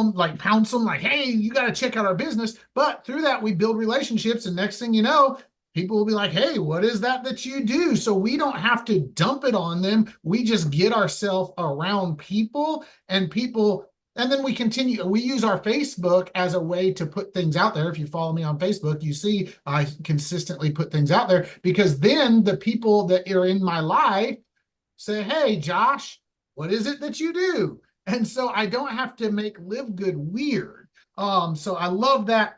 them, like, pounce them, like, hey, you got to check out our business. But through that, we build relationships. And next thing you know, people will be like, hey, what is that you do? So we don't have to dump it on them. We just get ourselves around people, and then we continue. We use our Facebook as a way to put things out there. If you follow me on Facebook, you see I consistently put things out there, because then the people that are in my life say, hey, Josh, what is it that you do? And so I don't have to make Live Good weird. So I love that.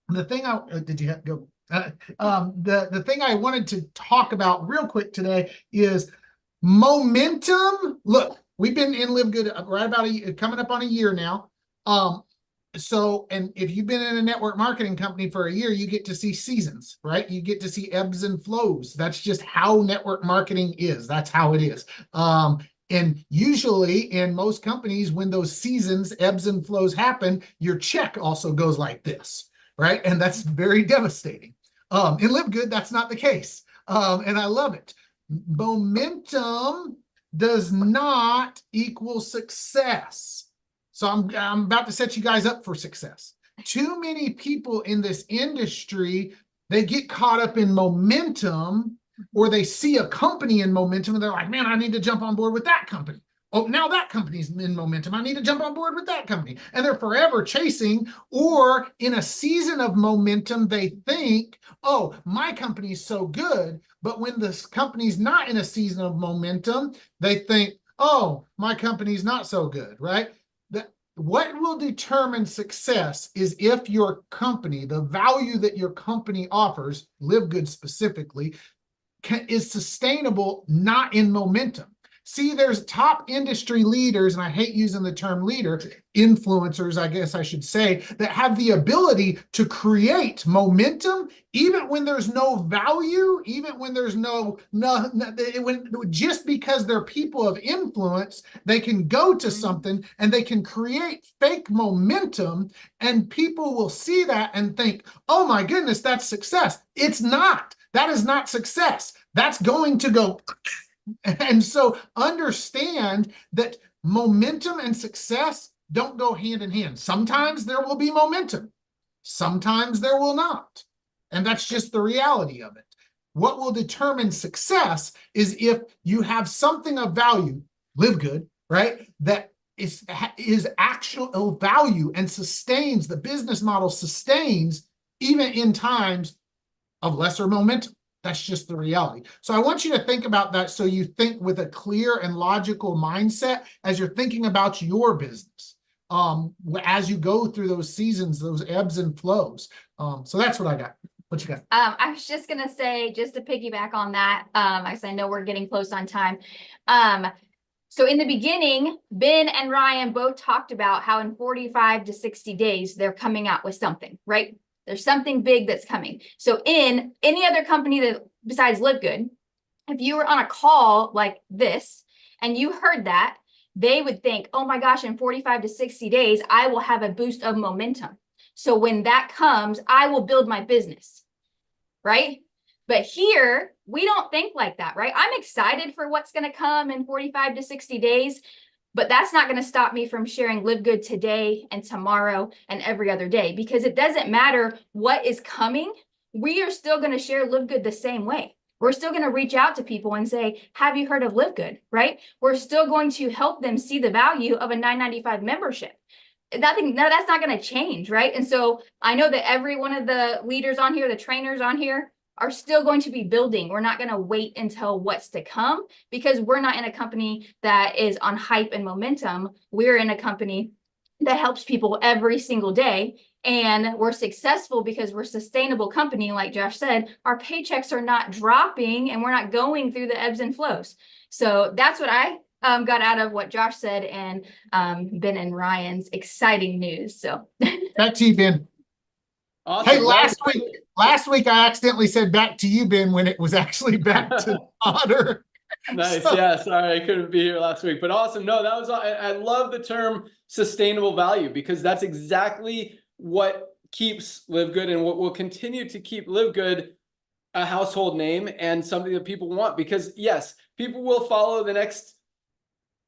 The thing did you have to go? The thing I wanted to talk about real quick today is momentum. Look, we've been in Live Good right about coming up on a year now. And if you've been in a network marketing company for a year, you get to see seasons, right? You get to see ebbs and flows. That's just how network marketing is. That's how it is. And usually in most companies, when those seasons, ebbs and flows happen, your check also goes like this, right? And that's very devastating. In Live Good, that's not the case. And I love it. Momentum does not equal success. So I'm about to set you guys up for success. Too many people in this industry, they get caught up in momentum, or they see a company in momentum and they're like, man, I need to jump on board with that company. Oh, now that company's in momentum. I need to jump on board with that company. And they're forever chasing, or in a season of momentum, they think, oh, my company's so good. But when this company's not in a season of momentum, they think, oh, my company's not so good, right? What will determine success is if your company, the value that your company offers, Live Good specifically, is sustainable, not in momentum. See, there's top industry leaders, and I hate using the term leader, influencers, I guess I should say, that have the ability to create momentum, even when there's no value, even when there's just because they're people of influence, they can go to something and they can create fake momentum, and people will see that and think, oh my goodness, that's success. It's not. That is not success. That's going to go. And so understand that momentum and success don't go hand in hand. Sometimes there will be momentum. Sometimes there will not. And that's just the reality of it. what will determine success is if you have something of value, LiveGood, right? That is actual value and sustains, the business model sustains even in times of lesser momentum. That's just the reality. So I want you to think about that, so you think with a clear and logical mindset as you're thinking about your business, as you go through those seasons, those ebbs and flows. So that's what I got. What you got? I was just gonna say, just to piggyback on that, as I know we're getting close on time. So in the beginning, Ben and Ryan both talked about how in 45 to 60 days, they're coming out with something, right? There's something big that's coming. So in any other company that besides LiveGood, if you were on a call like this and you heard that, they would think, oh my gosh, in 45 to 60 days, I will have a boost of momentum. So when that comes, I will build my business, right? But here, we don't think like that, right? I'm excited for what's going to come in 45 to 60 days, but that's not going to stop me from sharing LiveGood today and tomorrow and every other day, because it doesn't matter what is coming. We are still going to share LiveGood the same way. We're still going to reach out to people and say, have you heard of LiveGood, right? We're still going to help them see the value of a $9.95 membership. That's not going to change, right? And so I know that every one of the leaders on here, the trainers on here, are still going to be building. We're not going to wait until what's to come, because we're not in a company that is on hype and momentum. We're in a company that helps people every single day. And we're successful because we're a sustainable company. Like Josh said, our paychecks are not dropping and we're not going through the ebbs and flows. So that's what I got out of what Josh said and Ben and Ryan's exciting news. So Back to you, Ben. Awesome. Hey, last week I accidentally said back to you, Ben, when it was actually back to Otter. Nice. So, Yeah. Sorry, I couldn't be here last week, but awesome. No, that was, I love the term sustainable value, because that's exactly what keeps LiveGood and what will continue to keep LiveGood a household name and something that people want. Because yes, people will follow the next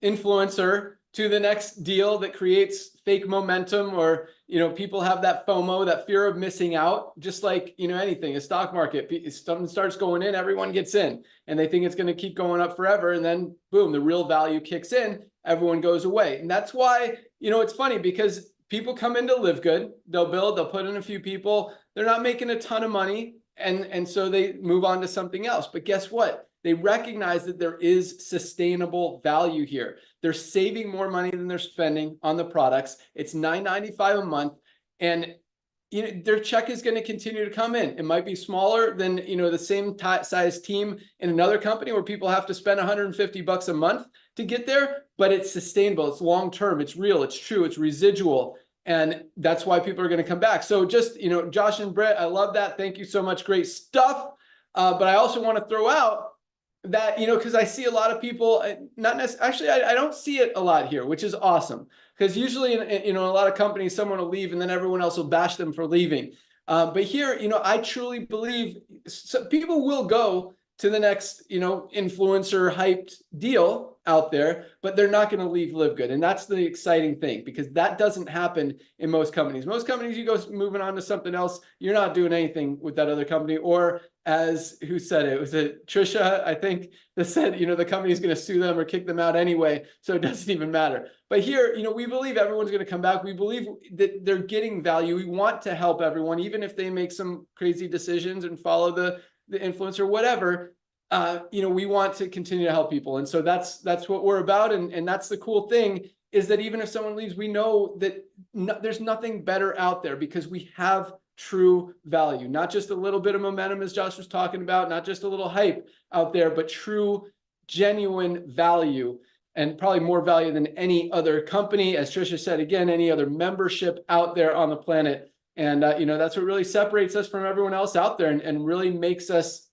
influencer to the next deal that creates fake momentum, or, you know, people have that FOMO, that fear of missing out, just like, you know, anything, a stock market, something starts going in, everyone gets in and they think it's going to keep going up forever. And then boom, the real value kicks in, everyone goes away. And that's why, you know, it's funny, because people come into LiveGood, they'll put in a few people, they're not making a ton of money. And so they move on to something else. But guess what? They recognize that there is sustainable value here. They're saving more money than they're spending on the products. It's $9.95 a month, and you know, their check is going to continue to come in. It might be smaller than, you know, the same size team in another company where people have to spend $150 a month to get there, but it's sustainable. It's long term. It's real. It's true. It's residual. And that's why people are going to come back. So just, you know, Josh and Brett, I love that. Thank you so much. Great stuff. But I also want to throw out that, you know, because I see a lot of people, not necessarily, actually, I don't see it a lot here, which is awesome. Because usually, in a lot of companies, someone will leave and then everyone else will bash them for leaving. But here, you know, I truly believe people will go to the next, you know, influencer hyped deal out there, but they're not going to leave LiveGood. And that's the exciting thing, because that doesn't happen in most companies. Most companies, you go moving on to something else, you're not doing anything with that other company. Or as who said it? Was it Trisha, I think, that said, you know, the company's going to sue them or kick them out anyway, so it doesn't even matter. But here, you know, we believe everyone's going to come back. We believe that they're getting value. We want to help everyone, even if they make some crazy decisions and follow the influencer, whatever. You know, we want to continue to help people. And so that's what we're about. And that's the cool thing, is that even if someone leaves, we know that there's nothing better out there, because we have true value, not just a little bit of momentum, as Josh was talking about, not just a little hype out there, but true, genuine value, and probably more value than any other company. As Trisha said, again, any other membership out there on the planet. And, you know, that's what really separates us from everyone else out there, and really makes us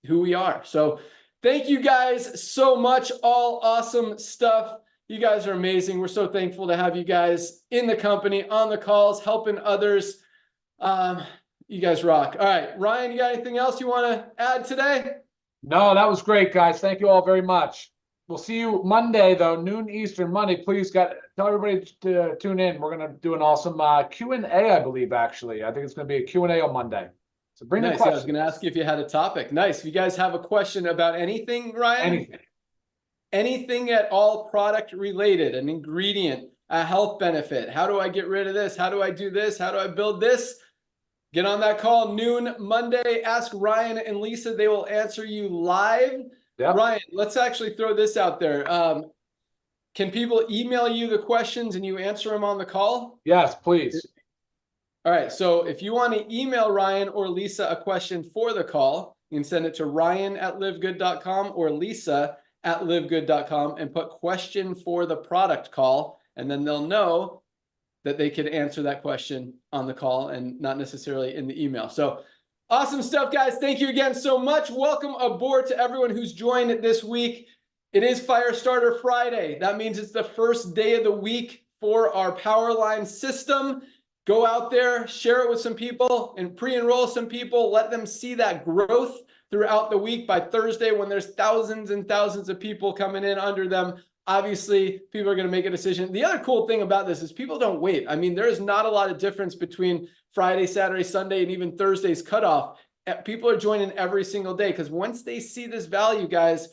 who we are. So thank you guys so much. All awesome stuff. You guys are amazing. We're so thankful to have you guys in the company, on the calls, helping others. You guys rock. All right, Ryan, you got anything else you want to add today? No, that was great, guys. Thank you all very much. We'll see you Monday, though, noon Eastern Monday. Please tell everybody to tune in. We're going to do an awesome Q&A, I believe, actually. I think it's going to be a Q&A on Monday. So bring the Nice. Yeah, I was questions. going to ask you if you had a topic. Nice. If you guys have a question about anything, Ryan? Anything. Anything at all product related, an ingredient, a health benefit. How do I get rid of this? How do I do this? How do I build this? Get on that call noon Monday. Ask Ryan and Lisa. They will answer you live. Yep. Ryan, let's actually throw this out there. Can people email you the questions and you answer them on the call? Yes, please. All right. So if you want to email Ryan or Lisa a question for the call, you can send it to ryan@livegood.com or lisa@livegood.com and put question for the product call. And then they'll know that they could answer that question on the call and not necessarily in the email. So awesome stuff, guys. Thank you again so much. Welcome aboard to everyone who's joined this week. It is Firestarter Friday. That means it's the first day of the week for our powerline system. Go out there, share it with some people, and pre-enroll some people. Let them see that growth throughout the week. By Thursday, when there's thousands and thousands of people coming in under them, obviously people are going to make a decision. The other cool thing about this is people don't wait. I mean, there's not a lot of difference between Friday, Saturday, Sunday, and even Thursday's cutoff. People are joining every single day because once they see this value, guys,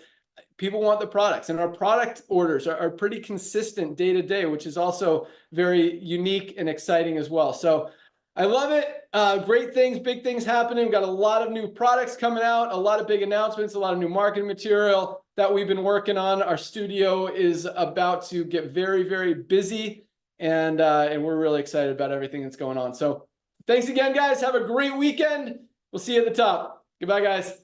people want the products, and our product orders are pretty consistent day to day, which is also very unique and exciting as well. So I love it. Great things, big things happening. We've got a lot of new products coming out, a lot of big announcements, a lot of new marketing material that we've been working on. Our studio is about to get very, very busy, and we're really excited about everything that's going on. So thanks again, guys. Have a great weekend. We'll see you at the top. Goodbye, guys.